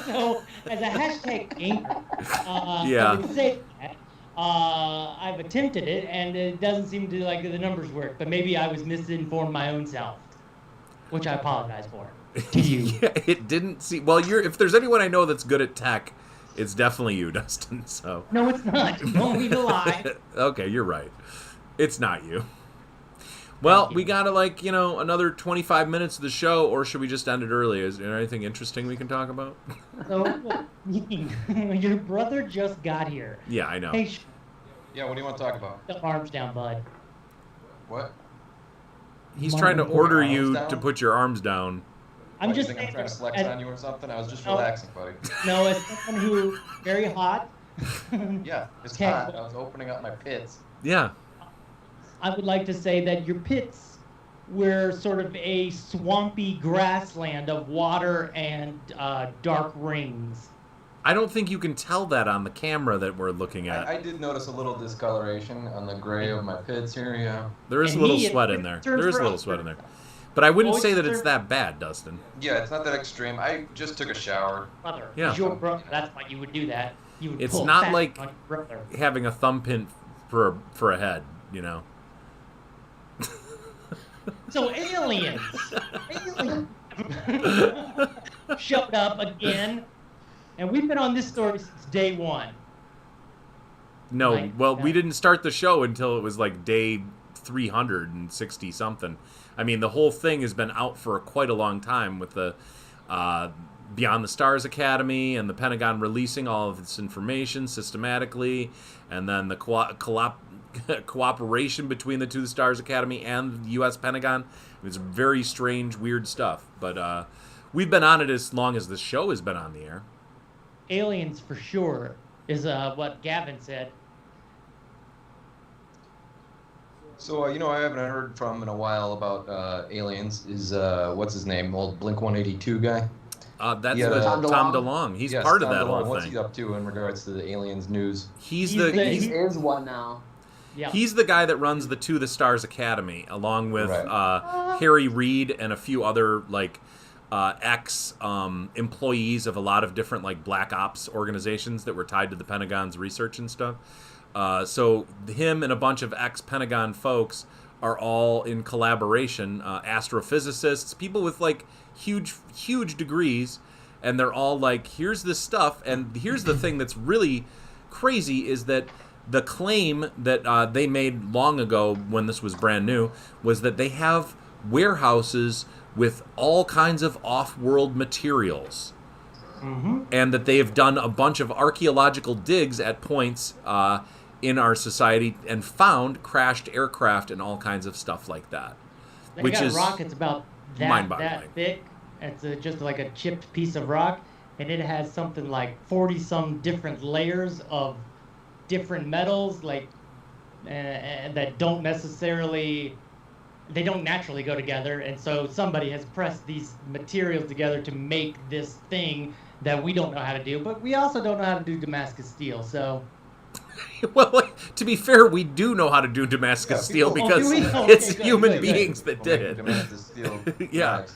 So, as a hashtag anchor, I would say that. I've attempted it, and it doesn't seem to like the numbers work. But maybe I was misinformed my own self, which I apologize for. To you. Yeah, it didn't seem... Well, if there's anyone I know that's good at tech, it's definitely you, Dustin. So. No, it's not. Don't need to lie. Okay, you're right. It's not you. Well, we got to another 25 minutes of the show, or should we just end it early? Is there anything interesting we can talk about? So, your brother just got here. Yeah, I know. Hey, Yeah, what do you want to talk about? the arms down, bud. What? He's trying to order arms you down? to put your arms down. I'm What, just you think I'm trying to flex on you or something? I was just No. relaxing, buddy. No, as someone who very hot. Yeah, it's Okay. hot. I was opening up my pits. Yeah. I would like to say that your pits were sort of a swampy grassland of water and dark rings. I don't think you can tell that on the camera that we're looking at. I did notice a little discoloration on the gray of my pits here, yeah. There is a And little he sweat in there. There is a little sweat in there. But I wouldn't say that it's that bad, Dustin. Yeah, it's not that extreme. I just took a shower. Brother, Yeah. he's your brother. That's why you would do that. You would It's pull not fast like on your brother. having a thumb pin for a head, you know. So aliens showed up again, and we've been on this story since day one. No, Right. well, we didn't start the show until it was like day 360 something. I mean, the whole thing has been out for quite a long time with the Beyond the Stars Academy and the Pentagon releasing all of this information systematically, and then the cooperation between the two Stars Academy and the U.S. Pentagon. It's very strange, weird stuff. But we've been on it as long as the show has been on the air. Aliens for sure is what Gavin said. So, I haven't heard from in a while about aliens. Is, what's his name? Old Blink-182 guy? That's Yeah, Tom DeLonge. He's Yes, part of Tom that DeLonge. whole What's thing. he up to in regards to the aliens news? He He is one now. Yeah. He's the guy that runs the To the Stars Academy, along with Right. Harry Reid and a few other ex employees of a lot of different black ops organizations that were tied to the Pentagon's research and stuff. So him and a bunch of ex-Pentagon folks are all in collaboration, astrophysicists, people with huge degrees, and they're all here's this stuff, and here's the thing that's really crazy is that the claim that they made long ago when this was brand new was that they have warehouses with all kinds of off-world materials. Mm-hmm. And that they have done a bunch of archaeological digs at points in our society and found crashed aircraft and all kinds of stuff like that. They Which got is rockets about that mind-boggling. thick. It's just like a chipped piece of rock, and it has something like 40-some different layers of different metals, that don't necessarily, they don't naturally go together, and so somebody has pressed these materials together to make this thing that we don't know how to do, but we also don't know how to do Damascus steel, so... Well, to be fair, we do know how to do Damascus steel people- because do we? Okay, it's good, human good, good. beings that did it. Damascus Steel. Yeah. Nice.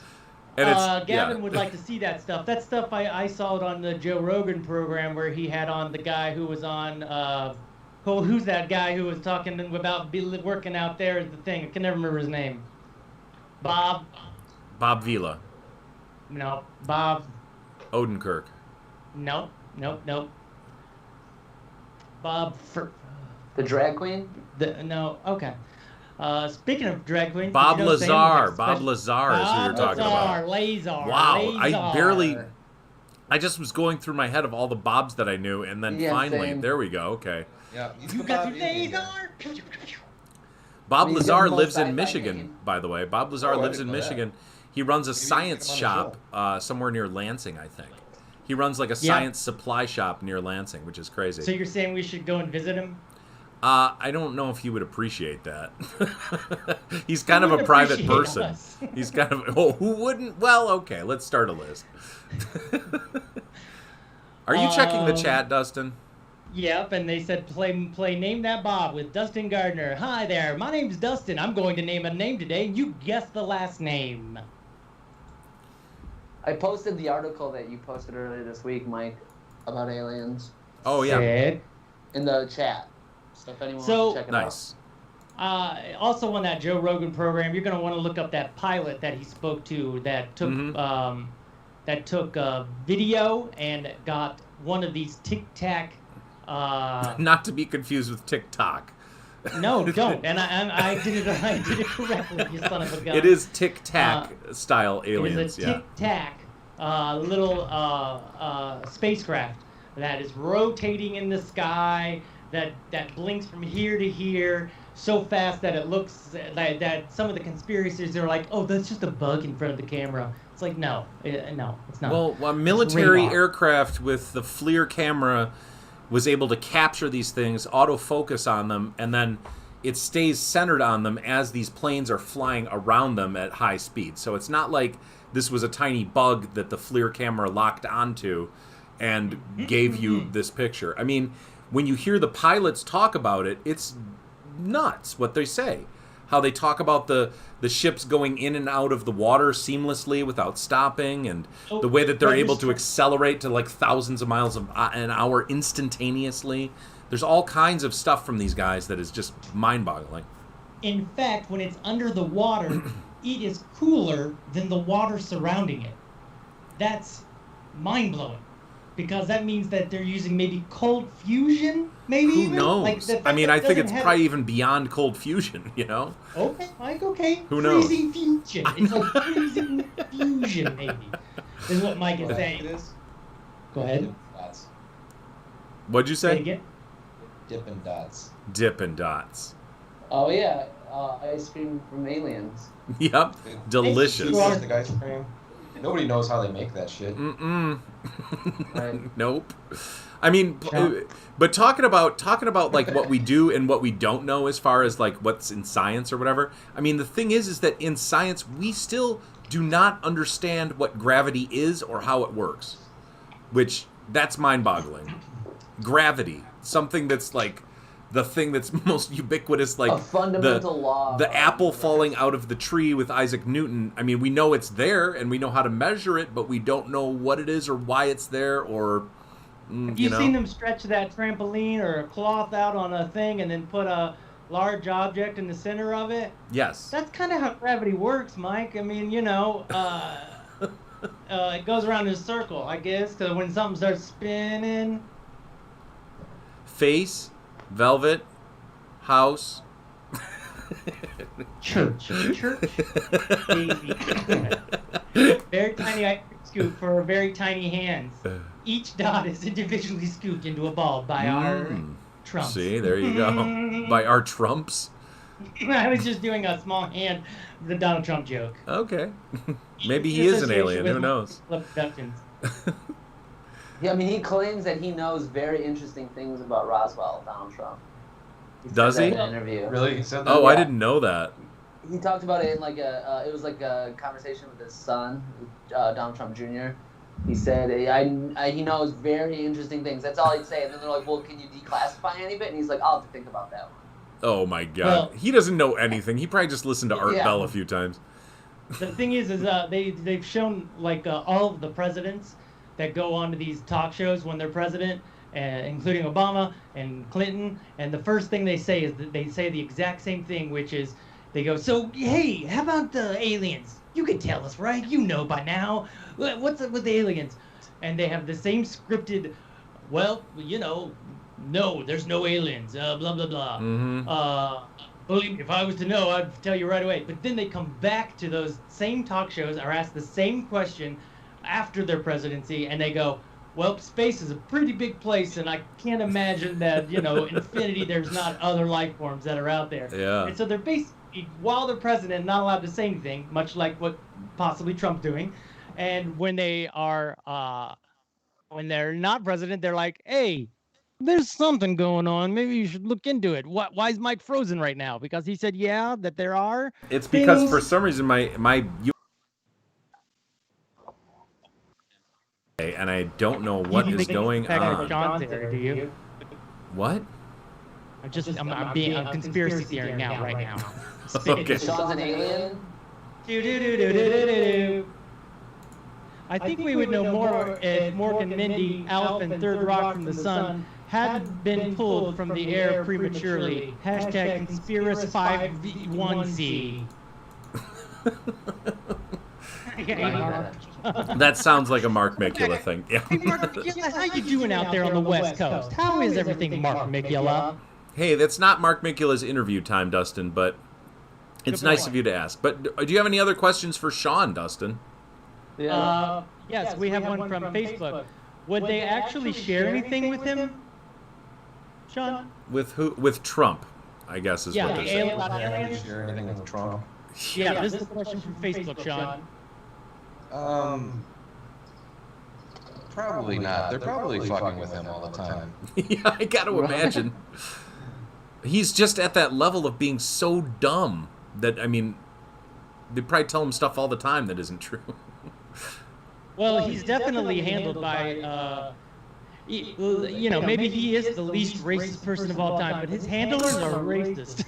And it's Gavin would like to see that stuff. That stuff I saw it on the Joe Rogan program where he had on the guy who was on. Who's that guy who was talking about working out there? Is the thing I can never remember his name. Bob. Bob Vila, No, Bob. Odenkirk. Nope. Bob. The drag queen? No. Okay. Speaking of drag queens, Bob did you know Lazar. Sam Bob was Lazar is who you're talking about. Lazar. Wow, I barely. I just was going through my head of all the Bobs that I knew, and then finally, same. there we go. Okay. Yeah, You got your laser. Bob He's got Lazar the most lives in sci-fi Michigan, name. by the way. Bob Lazar Oh, I lives didn't in know that. Michigan. He runs a Maybe we can science get him on shop somewhere near Lansing, I think. He runs like a Yeah. science supply shop near Lansing, which is crazy. So you're saying we should go and visit him? I don't know if he would appreciate that. He's kind of Who a would private appreciate person. us? He's kind of. Oh, who wouldn't? Well, okay, let's start a list. Are you checking the chat, Dustin? Yep, and they said play Name That Bob with Dustin Gardner. Hi there, my name's Dustin. I'm going to name a name today, and you guess the last name. I posted the article that you posted earlier this week, Mike, about aliens Oh yeah, Sick. in the chat. So if anyone So- wants to check it nice. Also on that Joe Rogan program, you're going to want to look up that pilot that he spoke to that took video and got one of these Tic Tac. Not to be confused with TikTok. No, don't. And I did it correctly, you son of a gun. It is Tic Tac style It aliens. is a Tic Tac little spacecraft that is rotating in the sky, that blinks from here to here so fast that it looks like that some of the conspiracies are like, oh, that's just a bug in front of the camera. It's like, no, it's not. Well, a military radar. aircraft with the FLIR camera was able to capture these things, autofocus on them, and then it stays centered on them as these planes are flying around them at high speed. So it's not like this was a tiny bug that the FLIR camera locked onto and gave you this picture. I mean, when you hear the pilots talk about it, it's nuts what they say. How they talk about the ships going in and out of the water seamlessly without stopping, and the way that they're able to accelerate to like thousands of miles an hour instantaneously. There's all kinds of stuff from these guys that is just mind-boggling. In fact, when it's under the water, it is cooler than the water surrounding it. That's mind-blowing. Because that means that they're using maybe cold fusion, maybe Who even? knows? Like, the I mean, fact I that think doesn't it's have- probably even beyond cold fusion, you know? Okay, Mike, okay. Who knows? Freezing fusion. It's like freezing fusion, maybe. Is what Mike is It saying. is. Go ahead. Dots. What'd you Say say? again. Dippin' Dots. Dippin' Dots. Oh yeah, ice cream from aliens. Yep. Delicious. You are- The guys, nobody knows how they make that shit. Mm-mm. Right. Nope. I mean, No. but talking about like what we do and what we don't know as far as like what's in science or whatever. I mean, the thing is that in science we still do not understand what gravity is or how it works, which that's mind-boggling. Gravity, something that's like the thing that's most ubiquitous, like A fundamental law. the apple falling out of the tree with Isaac Newton. I mean, we know it's there and we know how to measure it, but we don't know what it is or why it's there or, Have you you know. seen them stretch that trampoline or a cloth out on a thing and then put a large object in the center of it? Yes. That's kind of how gravity works, Mike. I mean, you know, it goes around in a circle, I guess, because when something starts spinning... Face, velvet, house. Church. Baby. Very tiny ice cream scoop for very tiny hands. Each dot is individually scooped into a ball by our trumps. See, there you go. By our trumps. I was just doing a small hand, the Donald Trump joke. Okay. Maybe he is an alien. Who knows? Productions. Yeah, I mean, he claims that he knows very interesting things about Roswell, Donald Trump. Does said he? that in an interview. Really? He said that? Oh, I Yeah. didn't know that. He talked about it in like it was like a conversation with his son, Donald Trump Jr. He said, he knows very interesting things. That's all he'd say. And then they're like, well, can you declassify any of it? And he's like, I'll have to think about that one. Oh my God. Well- He doesn't know anything. He probably just listened to Art Yeah. Bell a few times. The thing is they've shown like all of the presidents that go on to these talk shows when they're president, including Obama and Clinton, and the first thing they say is that they say the exact same thing, which is they go, so hey, how about the aliens? You can tell us, right? You know by now. What's up with the aliens? And they have the same scripted, well, you know, no, there's no aliens, blah, blah, blah. Mm-hmm. Believe me, if I was to know, I'd tell you right away. But then they come back to those same talk shows or ask the same question after their presidency, and they go, well, space is a pretty big place, and I can't imagine that, infinity, there's not other life forms that are out there. Yeah. And so they're basically, while they're president, not allowed to say anything, much like what possibly Trump's doing. And when they are, when they're not president, they're like, hey, there's something going on. Maybe you should look into it. Why is Mike frozen right now? Because he said, yeah, that there are It's because things. for some reason my and I don't know what You is think going it's Peggy on. John's there, do you? What? I'm conspiracy theory now, right now. Okay. Sean's an alien? I think we would know more if Morgan, Mindy, Alf, and Third Rock from the Sun had been pulled from the air prematurely. Hashtag Conspiracy5V1C. That sounds like a Mark Mikula thing. Yeah. Hey, Mark Mikula, how you doing out there on the West Coast? How is everything, Mark Mikula? Hey, that's not Mark Mikula's interview time, Dustin, but it's nice of you to ask. But do you have any other questions for Sean, Dustin? Yes, we have one from Facebook. Would they actually share anything with him, Sean? With who? With Trump, I guess is what they're saying. aliens? Share anything with Trump? Yeah, this is a question from Facebook, Sean. Probably not. They're probably fucking with him all the time. Yeah, I got to imagine. He's just at that level of being so dumb that, I mean, they probably tell him stuff all the time that isn't true. Well, he's definitely handled by, maybe he is the least racist person of all time, but his handlers are racist.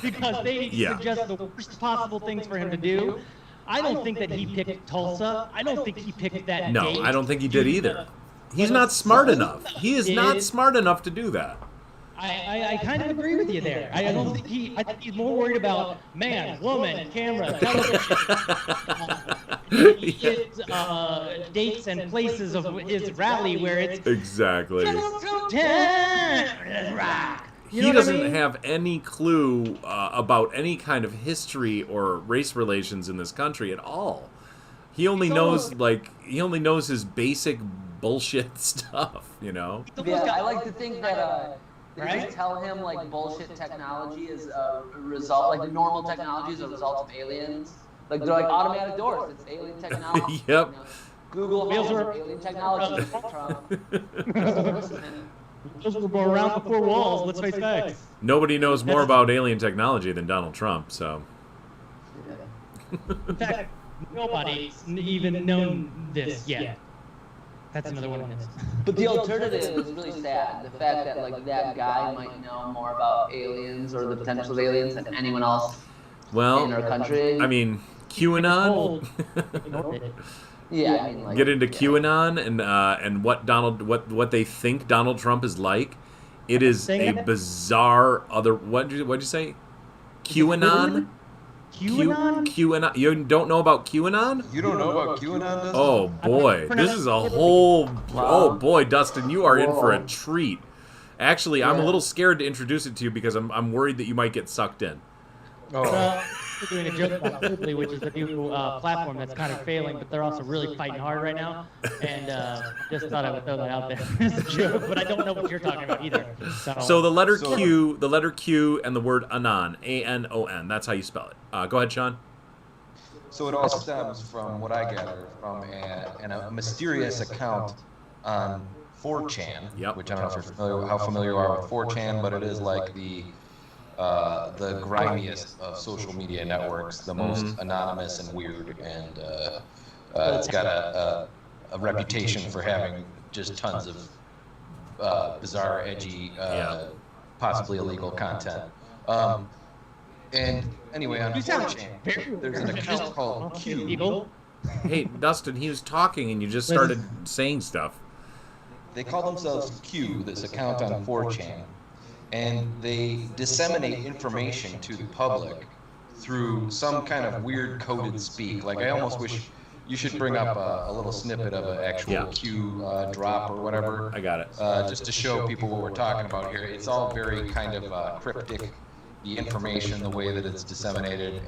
Because they suggest the worst possible things for him to do. I don't think that he picked Tulsa. I don't think he picked that No, date. I don't think he did either. He's not smart enough. He is not smart enough to do that. I kind of agree with you there. I think he's more worried about man, woman, camera, television, dates and places of his rally where it's Exactly. You He know doesn't have any clue about any kind of history or race relations in this country at all. He only knows his basic bullshit stuff, Yeah, I like to think that they just tell him like bullshit technology is a result, like normal technology is a result of aliens. Like they're like automatic doors, it's alien technology. Yep. Google Home is alien technology. Those were around before walls, let's face facts. Nobody knows more about alien technology than Donald Trump, so. In fact, nobody's even known this yet. That's another one of this. But the alternative is really sad. The fact that like that guy might know more about aliens or the potential of aliens than anyone else in our country. I mean, QAnon. Yeah, I mean, like, Get into QAnon and what they think Donald Trump is like. It is a bizarre other. What'd you say? QAnon. QAnon? You don't know about QAnon? You don't know about QAnon, Dustin? Oh boy, this is a whole. Oh boy, Dustin, you are in for a treat. Actually, I'm a little scared to introduce it to you because I'm worried that you might get sucked in. We're doing a joke about Quickly, which is the new platform that's kind of failing, but they're also really fighting hard right now. And just thought I would throw that out there as a joke, but I don't know what you're talking about either. So the letter Q, and the word anon, A-N-O-N. That's how you spell it. Go ahead, Sean. So it all stems from what I gather from a mysterious account on 4chan, which I don't know if you're how familiar you are with 4chan, but it is like the grimiest of social media networks, the most anonymous and weird, and it's got a reputation for having just tons of bizarre, edgy, possibly illegal content. And anyway, on 4chan, there's an account called Q. Hey, Dustin, he was talking and you just started saying stuff. They call themselves Q, this account on 4chan. And they disseminate information to the public through some kind of weird coded speak. Like, I almost wish you should bring up a little snippet of an actual Q drop or whatever. I got it. Just to show people what we're talking about here. It's all very kind of cryptic, the information, the way that it's disseminated,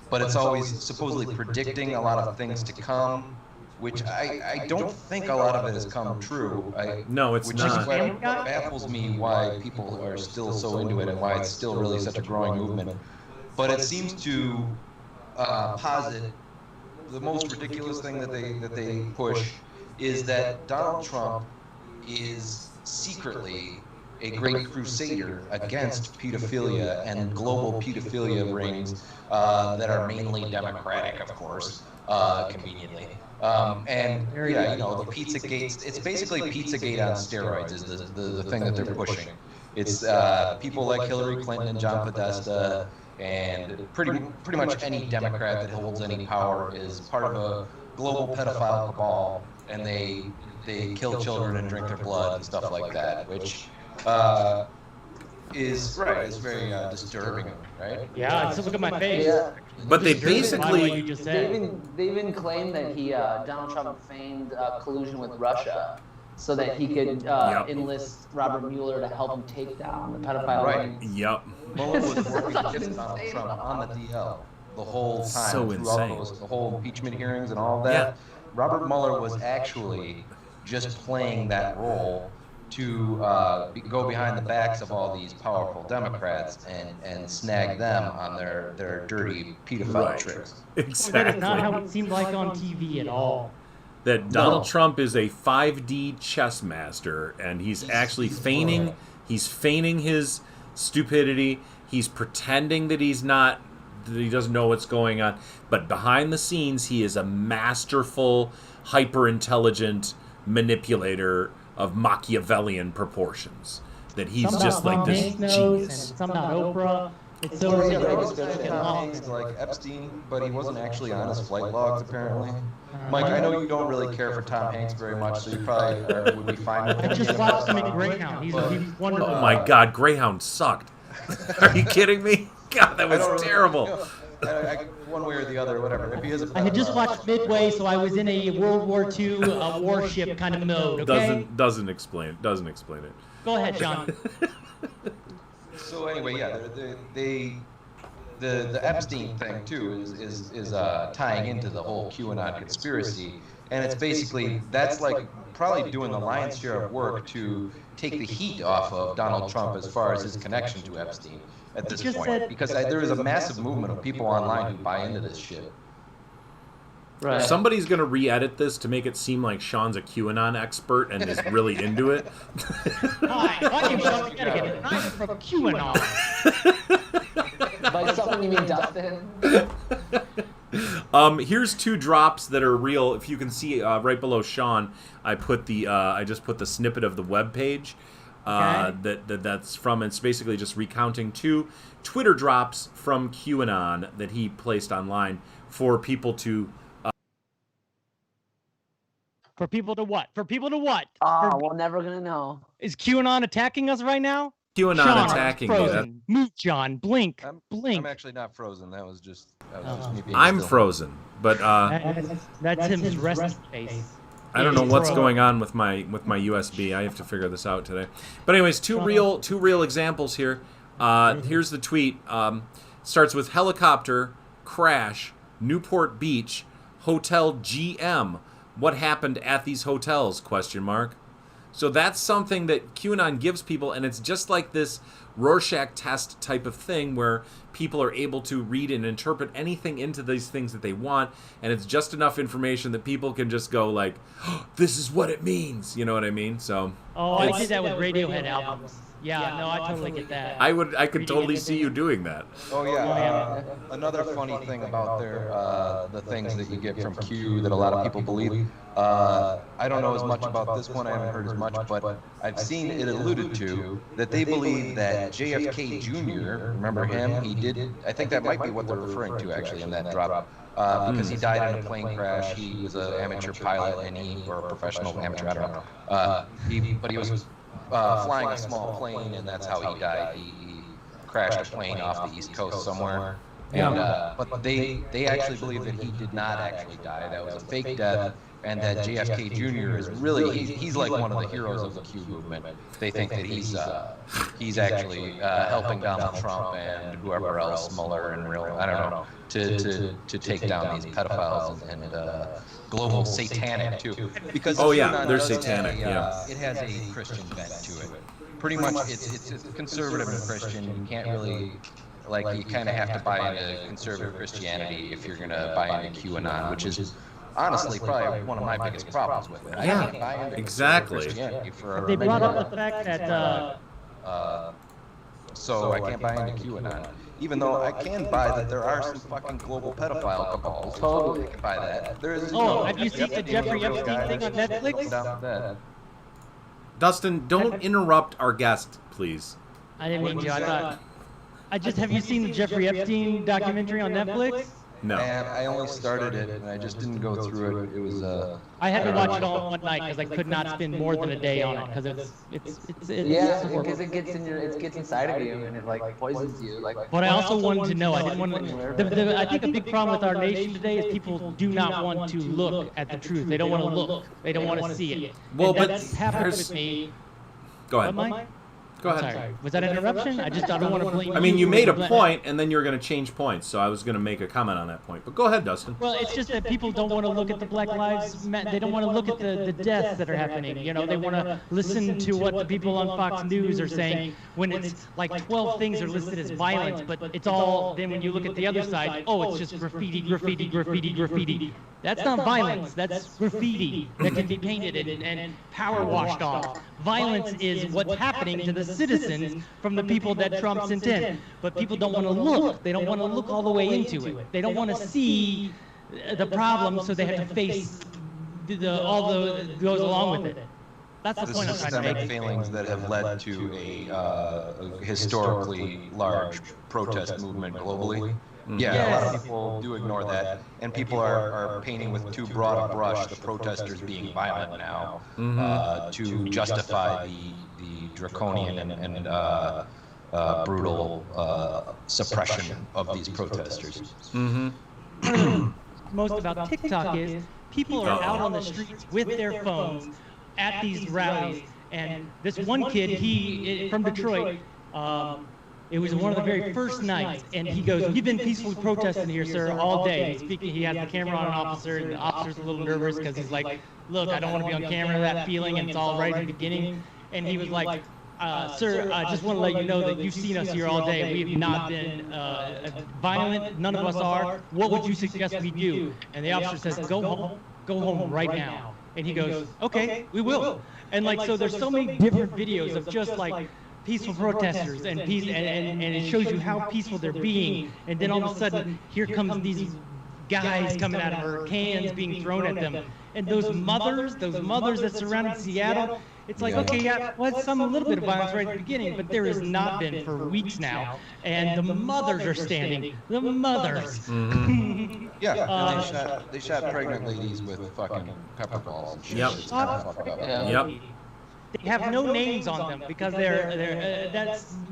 but it's always supposedly predicting a lot of things to come which I don't think a lot of it has come true. No, it's which not. is what baffles me why people are still so into it and why it's still really such a growing movement. But it seems to posit the most ridiculous thing that they push is that Donald Trump is secretly a great crusader against pedophilia and global pedophilia rings that are mainly Democratic, of course, conveniently. And yeah, you know, the Pizzagate, it's basically Pizzagate on steroids is the thing that they're pushing. It's people like Hillary Clinton and John Podesta and pretty much any Democrat that holds any power is part of a global pedophile cabal, and they kill children and drink their blood and stuff like that, which is very disturbing, right? Yeah, just look at my face. Yeah. But they Disturbing by what you basically, just They said. even claimed that Donald Trump feigned collusion with Russia so that he could Yep. enlist Robert Mueller to help him take down the pedophile Right. rings. yep. Mueller was This is working such against Donald insane Trump stuff. on the DL the whole time, So throughout insane. the whole impeachment hearings and all of that. Yeah. Robert Mueller was actually just playing that role to go behind the backs of all these powerful Democrats and snag them on their dirty pedophile Right. tricks. That is Exactly. not how it seemed like on TV at all. That Donald No. Trump is a 5D chess master, and he's actually feigning. He's feigning his stupidity. He's pretending that he's not. That he doesn't know what's going on. But behind the scenes, he is a masterful, hyper-intelligent manipulator of Machiavellian proportions. That he's Some just about like this Tom Hanks genius. and some about Oprah. It's so Yeah, they ridiculous. was Fucking Tom awesome. Hanks like Epstein, but he wasn't actually on his flight logs apparently. Mike, I know you don't really care for Tom Hanks very much, so you probably would be fine with I him. just watched him in Greyhound. He's wonderful. Oh my God, Greyhound sucked. Are you kidding me? God, that I don't was really- terrible. you know, one way or the other, whatever. If he is a I had just watched Midway, so I was in a World War II warship kind of mode. Okay, Doesn't explain it. Doesn't explain it. go ahead, John. So anyway, yeah, the Epstein thing too is tying into the whole QAnon conspiracy, and it's basically that's like probably doing the lion's share of work to take the heat off of Donald Trump as far as his connection to Epstein at this Just point, said- because there is a massive movement of people online who buy into this shit. Right. Somebody's gonna re-edit this to make it seem like Sean's a QAnon expert and is really into it. Hi, my name's Sean Connecticut. I'm from QAnon. By something you mean Dustin? Here's two drops that are real. If you can see right below Sean, I just put the snippet of the web page that's from. It's basically just recounting two Twitter drops from QAnon that he placed online for people to. For people to what? For people to what? Oh, we're never gonna know. Is QAnon attacking us right now? QAnon Sean, attacking me. frozen. Move, John. Blink. Blink. I'm actually not frozen. That was just me being I'm still. frozen, but That's him resting face. I don't know He's what's frozen. going on with my USB. I have to figure this out today. But anyways, two real examples here. Here's the tweet. Starts with helicopter crash, Newport Beach, Hotel GM. What happened at these hotels? ? So that's something that QAnon gives people, and it's just like this Rorschach test type of thing where people are able to read and interpret anything into these things that they want, and it's just enough information that people can just go like, oh, this is what it means. You know what I mean? So Oh, I did that with Radiohead albums. Yeah, no, I totally get that. I could totally see you doing that. Oh yeah. Another funny thing about the things that you get from Q that a lot of people believe. I don't know as much about this one. I haven't heard as much, but I've seen it alluded to that they believe that JFK Jr. Remember him? He did. I think that might be what they're referring to actually in that drop. Because he died in a plane crash. He was an amateur pilot, or a professional amateur. I don't know. But he was flying a small plane, and that's how he died. He crashed a plane off the East Coast somewhere. And, but they actually believe that he did not actually die. That was a fake death, and that JFK Jr. is really he's like one of the heroes of the Q movement. They think that he's actually helping Donald Trump and whoever else, Mueller and I don't know, to take down these pedophiles and global satanic too. Because they're satanic. It has a Christian bent to it. Pretty much, it's conservative and Christian. You can't really, you kind of have to buy into conservative Christianity if you're gonna buy into QAnon, which is honestly probably one of my biggest problems with it. I can't buy into Christianity for They brought up the fact that so I can't buy into QAnon, even though I can buy that there are some fucking global pedophile cabals. Totally, I can buy that. There is. Have you seen the Jeffrey Epstein thing on Netflix? Dustin, don't interrupt our guest, please. I didn't mean to. Have you seen the Jeffrey Epstein documentary on Netflix? No. And I only started it, and I just didn't go through it. It was I had to watch it all in one night because I could not spend more than a day on it because because it gets inside of you and it poisons you. But I also wanted to know. I didn't want to. I think a big problem with our nation today is people do not want to look at the truth. They don't want to look. They don't want to see it. Well, and that's happened with me. Go ahead. Go ahead. Sorry. Was that an interruption? I don't want to blame you. I mean, you made a point, and then you were going to change points, so I was going to make a comment on that point. But go ahead, Dustin. Well, it's just that people don't want to look at the Black Lives Matter. They don't want to look at the deaths that are happening. You know, they want to listen to what the people on Fox News are saying when it's like 12 things are listed as violence, but it's all, then when you look at the other side, it's just graffiti, graffiti, graffiti, graffiti. That's not violence. That's graffiti that can be painted and power washed off. Violence is what's happening to the citizens from the people that Trump sent in. But people don't want to look. They don't want to look all the way into it. They don't want to see the problem, so they have to face all the goes along with it. That's the point I'm trying to make. Systemic failings that have led to a historically large protest movement globally. Yeah, a lot of people do ignore that, and people are painting with too broad a brush the protesters being violent now to justify the draconian and brutal suppression of these protesters. Most about TikTok is people are out on the streets with their phones at these rallies, and this one kid, he from Detroit. It was one of the very first nights, and he goes, "We've been peacefully protesting here, sir, all day." He's speaking, he has the camera on an officer, and the officer's a little nervous because he's like, "Look, I don't want to be on camera," that feeling, and it's all right at the beginning. And he was like, "Sir, I just want to let you know that you've seen us here all day. We have not been violent. None of us are. What would you suggest we do?" And the officer says, "Go home right now." And he goes, "Okay, we will." And so there's so many different videos of just peaceful protesters and it shows you how peaceful they're being, and then all of a sudden here comes these guys coming out of her cans being thrown at them, and those mothers that surrounded Seattle, it's like, okay, yeah, well, a little bit of violence right at the beginning, but there has not been for weeks now, and the mothers are standing, the mothers. They shot pregnant ladies with fucking pepper balls and shit. Yep. It's kind of fucked up. Yep. They have no names on them because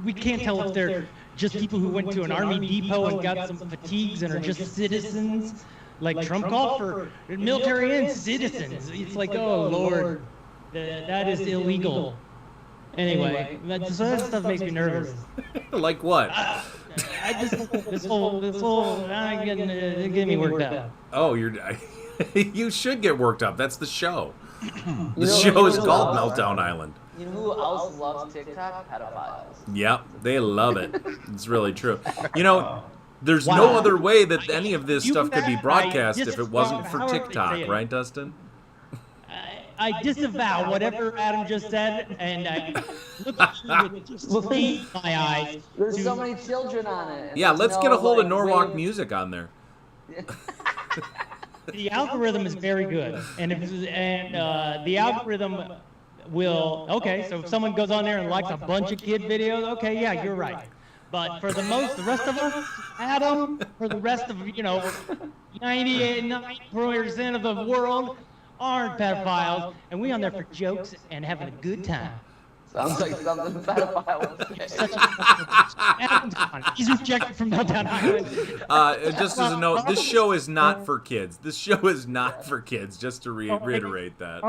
we can't tell if they're just people who went to an army depot and got some fatigues and are just citizens, like Trump called for military and citizens. It's like, oh Lord, that is illegal. Anyway, so that stuff makes me nervous. Like what? This whole getting me worked up. Oh, you should get worked up. That's the show. The show is called Meltdown Island. You know who else loves TikTok? Pedophiles. Yep, they love it. It's really true. There's no other way that any of this stuff could be broadcast if it wasn't for TikTok, right, Dustin? I disavow whatever Adam just said, and I look at you with disdain in my eyes. There's so many children on it. Yeah, let's get a hold of Norwalk Music on there. The algorithm is very good, and the algorithm will, okay, so if someone goes on there and likes a bunch of kid videos, okay, yeah, you're right. But for the rest of us, Adam, for the rest of, 98% of the world aren't pedophiles, and we on there for jokes and having a good time. Sounds like something pedophile would say. Adam's gone. He's rejected from Meltdown Island. Just as a note, this show is not for kids. This show is not for kids. Just to reiterate that.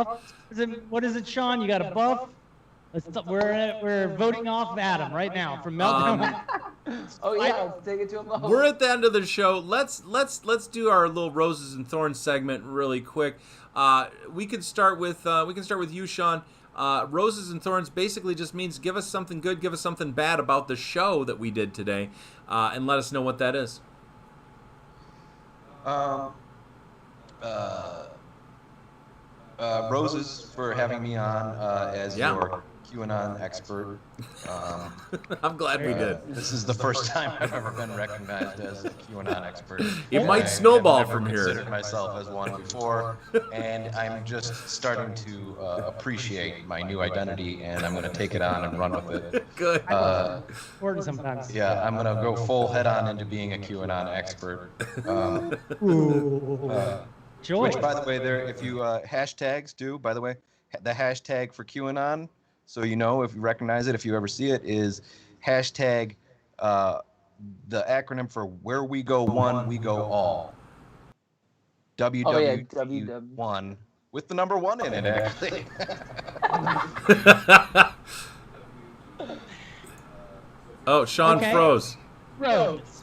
What is it, Sean? You got a buff? We're voting off Adam right now from Meltdown. Oh yeah, let's take it to a vote. We're at the end of the show. Let's do our little roses and thorns segment really quick. We could start with you, Sean. Roses and thorns basically just means give us something good, give us something bad about the show that we did today, and let us know what that is. Roses for having me on as your QAnon expert. I'm glad we did. This is the first time I've ever been recognized as a QAnon expert. It might snowball from here. I've considered myself as one before, and I'm just starting to appreciate my new identity, and I'm going to take it on and run with it. Good. Sometimes. Yeah, I'm going to go full head on into being a QAnon expert. Joy. Which, by the way, if you hashtags do, by the way, the hashtag for QAnon, so you know if you recognize it, if you ever see it, is hashtag the acronym for Where We Go One, We Go All. WW1 with the number 1 in it, actually. Oh, Sean froze. Rose.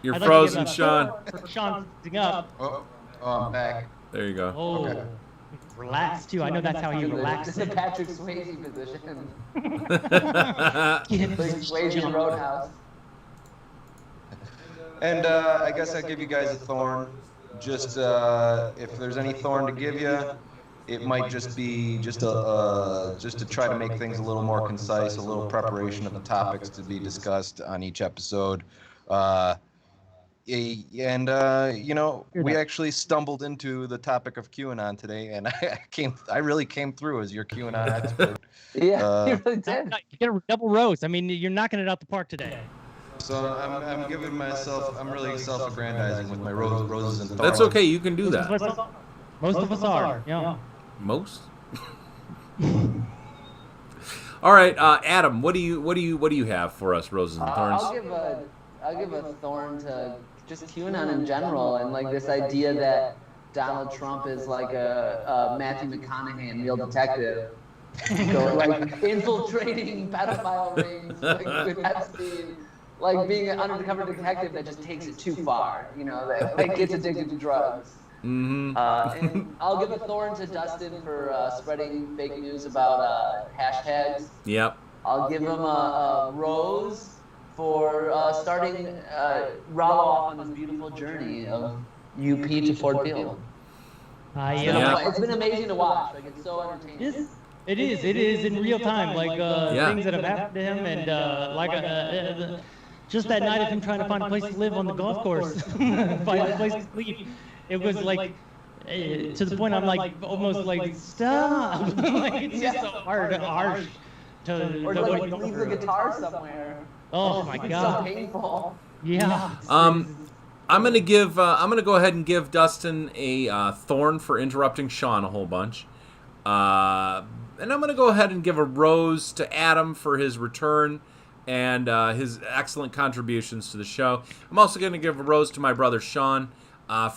You're I'd frozen, like to give Sean. for Sean sitting up. Oh, I'm back. There you go. Oh, Okay. relax too. I know that's how he It's relaxes. the Patrick Swayze position. Get Like Swayze in Roadhouse. And I guess I'll give you guys a thorn. Just if there's any thorn to give you, it might just be just to try to make things a little more concise, a little preparation of the topics to be discussed on each episode. We actually stumbled into the topic of QAnon today, and I really came through as your QAnon expert. Yeah, you really did. You get a double rose. I mean, you're knocking it out the park today. So I'm giving myself, I'm really self-aggrandizing with my roses and thorns. That's okay. You can do that. Most of us are. Yeah. Most. All right, Adam. What do you have for us, roses and thorns? I'll give a thorn to just QAnon in general, and like this idea that Donald Trump is like a Matthew McConaughey in Real Detective, like infiltrating pedophile rings, like with Epstein, like being an undercover detective that just takes it too far, that like gets addicted to drugs. Mm-hmm. And I'll give a thorn to Dustin for spreading fake news about hashtags. Yep. I'll give him a rose for starting Rollo off on this beautiful journey of UP to Ford Field. It's been amazing to watch. Like, it's so entertaining. It is in real time. Like things that have happened to him, and just that night of him trying to find a place to live on the golf course, find a place to sleep. It was like to the point I'm like almost like stop. Like it's just so harsh to like leave the guitar somewhere. Oh my God! So painful. Yeah. I'm gonna go ahead and give Dustin a thorn for interrupting Sean a whole bunch, and I'm gonna go ahead and give a rose to Adam for his return and his excellent contributions to the show. I'm also gonna give a rose to my brother Sean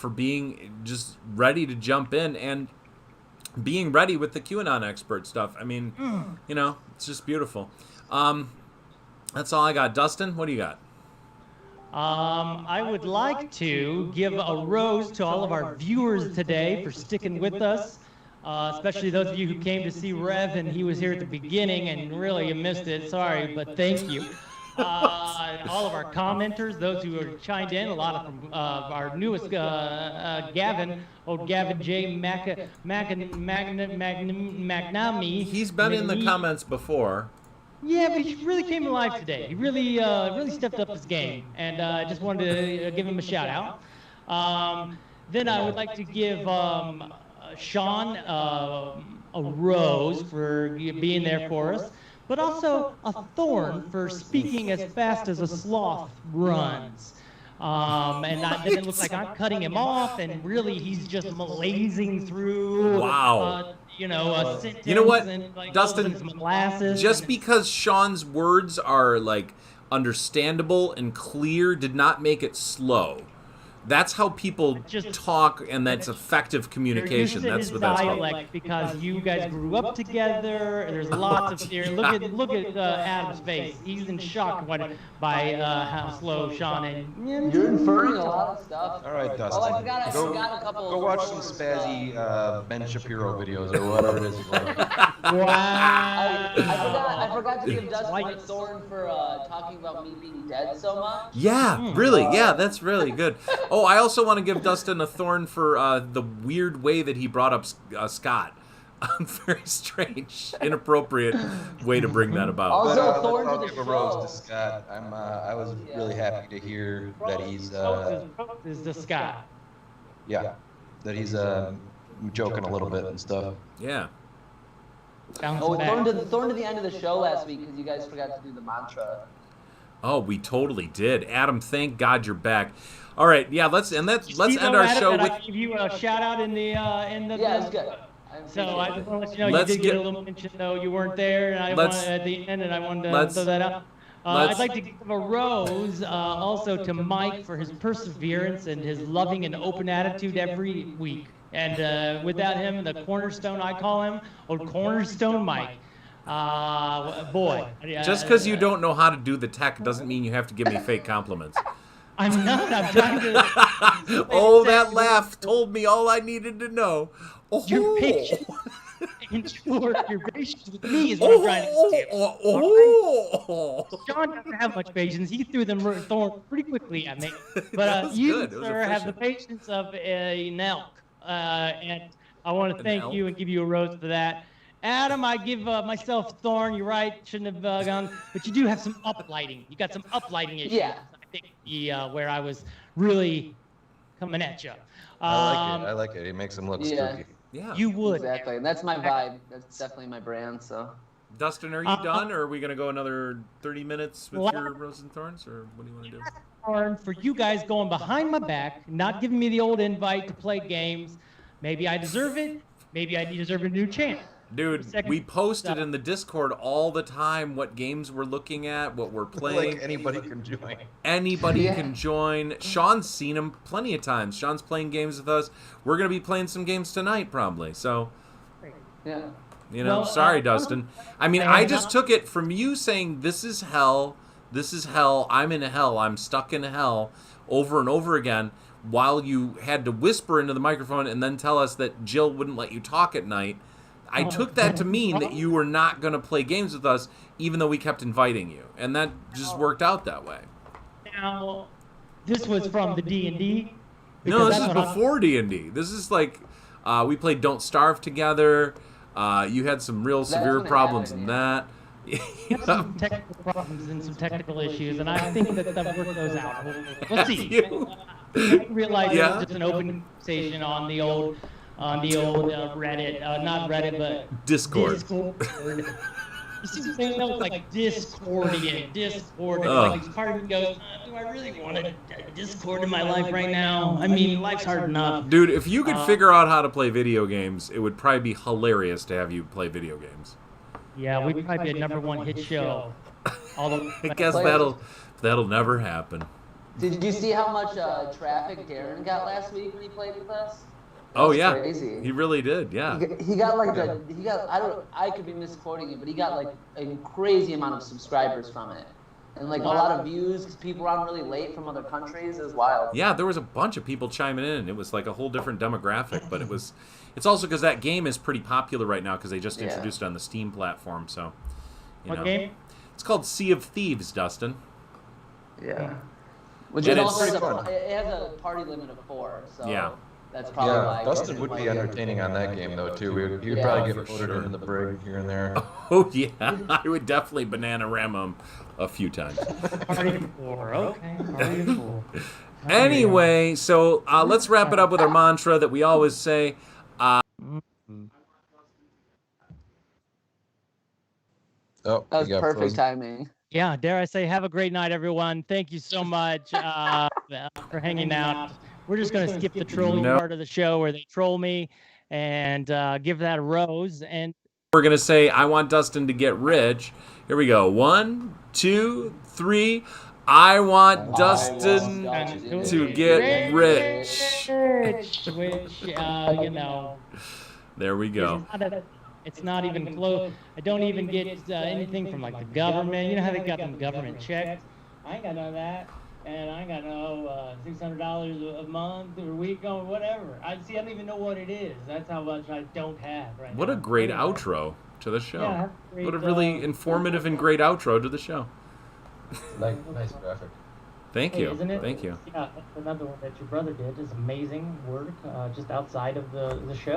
for being just ready to jump in and being ready with the QAnon expert stuff. I mean, it's just beautiful. That's all I got. Dustin, what do you got? I would like to give a rose to all of our viewers today for sticking with us, especially those of you who came to see Rev and he was here at the beginning and really you missed it. Sorry, but thank you. All of our commenters, those who are chimed in, a lot of our newest Gavin, old Gavin J. McNamee. He's been in the comments before. Yeah, but he really came alive today. He really stepped up his game, and I just wanted to give him a shout out. Then I would like to give Sean a rose for being there for us, but also a thorn for speaking as fast as a sloth runs. Then it looks like I'm cutting him off, and really he's just malazing through. Wow. you know, a sentence. You know what, and, like, Dustin? and some molasses. Just because Sean's words are like understandable and clear did not make it slow. That's how people talk, and that's effective communication. That's what that's called. Dialect, because you guys grew up together. There's lots of here. Look at Adam's face. He's in shock by how slow Sean and. You're inferring a lot of stuff. All right, Dustin. Oh, I forgot a couple. Go watch some spazzy Ben Shapiro videos or whatever it is. Wow. I forgot to give Dustin a thorn for talking about me being dead so much. Yeah, really. Yeah, that's really good. Oh, I also want to give Dustin a thorn for the weird way that he brought up Scott. Very strange, inappropriate way to bring that about. Also, a thorn I'll to give the a rose show. to Scott. I was really happy to hear that he's Is the Scott. that he's joking a little bit and stuff. Yeah. Oh, thorn to the end of the show last week because you guys forgot to do the mantra. Oh, we totally did. Adam, thank God you're back. All right, yeah, let's end our show with. I give you a shout out in the. Yeah, it's good. So I just want to let you know you did get a little mention, though you weren't there, and I wanted at the end, and I wanted to throw that out. I'd like to give a rose also to Mike for his perseverance and his loving and open attitude every week. And without him, the cornerstone, I call him, old Cornerstone Mike. Boy. Just because you don't know how to do the tech doesn't mean you have to give me fake compliments. I'm not. I'm trying to. Oh, that laugh told me all I needed to know. Oh. Your patience. Your patience with me is what I'm trying to say. Sean doesn't have much patience. He threw them thorns pretty quickly at me. But you, sir, have the patience of an elk. And I want to thank you and give you a rose for that. Adam, I give myself a thorn. You're right. Shouldn't have gone. But you do have some uplighting. You got some uplighting issues. Yeah. I think where I was really coming at you. I like it. It makes him look spooky. Yeah. You would. Exactly. And that's my vibe. That's definitely my brand, so. Dustin, are you done, or are we going to go another 30 minutes with your Rose and Thorns, or what do you want to do? Thorn for you guys going behind my back, not giving me the old invite to play games. Maybe I deserve it. Maybe I deserve a new chance. Dude, we posted in the Discord all the time what games we're looking at, what we're playing. Like anybody can join. Anybody can join. Sean's seen them plenty of times. Sean's playing games with us. We're going to be playing some games tonight, probably. So, Yeah. you know, Well, sorry, Dustin. I mean, I just took it from you saying, this is hell, I'm in hell, I'm stuck in hell, over and over again, while you had to whisper into the microphone and then tell us that Jill wouldn't let you talk at night. I took that to mean that you were not going to play games with us, even though we kept inviting you. And that just worked out that way. Now, this was from the D&D? No, this is before D&D. This is like, we played Don't Starve together. You had some real severe problems in that. Some technical problems and some technical issues, and I think that work those out. We'll see. I realize it was just an open conversation on the old Reddit, not Reddit, but Discord. You see what I'm saying? That was like Discord. Like part of me goes, do I really want a Discord in my life right now? I mean, life's hard enough. Dude, if you could figure out how to play video games, it would probably be hilarious to have you play video games. Yeah, we'd probably be a #1 hit show. I guess that'll never happen. Did you see how much traffic Darren got last week when he played with us? Oh yeah, crazy. He really did. Yeah. He got like I could be misquoting it, but he got like a crazy amount of subscribers from it, and like a lot of views because people were on really late from other countries. It was wild. Yeah, there was a bunch of people chiming in. It was like a whole different demographic, but it's also because that game is pretty popular right now because they just introduced it on the Steam platform. So, What game? It's called Sea of Thieves, Dustin. Yeah. Which And it it's also has fun. it has a party limit of 4. So. Yeah. That's probably why. Dustin would be entertaining on that game though too. He would probably get voted in the brig here and there. Oh yeah, I would definitely banana ram him a few times. Party of 4, okay. Party of 4. Anyway, so let's wrap it up with our mantra that we always say. That was perfect timing. Yeah, dare I say, have a great night, everyone. Thank you so much for hanging out. We're just going to skip the trolling part of the show where they troll me. and give that a rose. And we're going to say, I want Dustin to get rich. Here we go. 1, 2, 3. I want Dustin to get rich. Which, There we go. It's not even close. I don't even get anything from like the government. You know how they got them government checks? I ain't got none of that. And I ain't got no $600 a month or a week or whatever. I don't even know what it is. That's how much I don't have right now. What a great outro to the show. Yeah, great, what a really informative and great outro to the show. Nice graphic. Thank you. Isn't it? Thank you. Yeah, another one that your brother did is amazing work just outside of the show.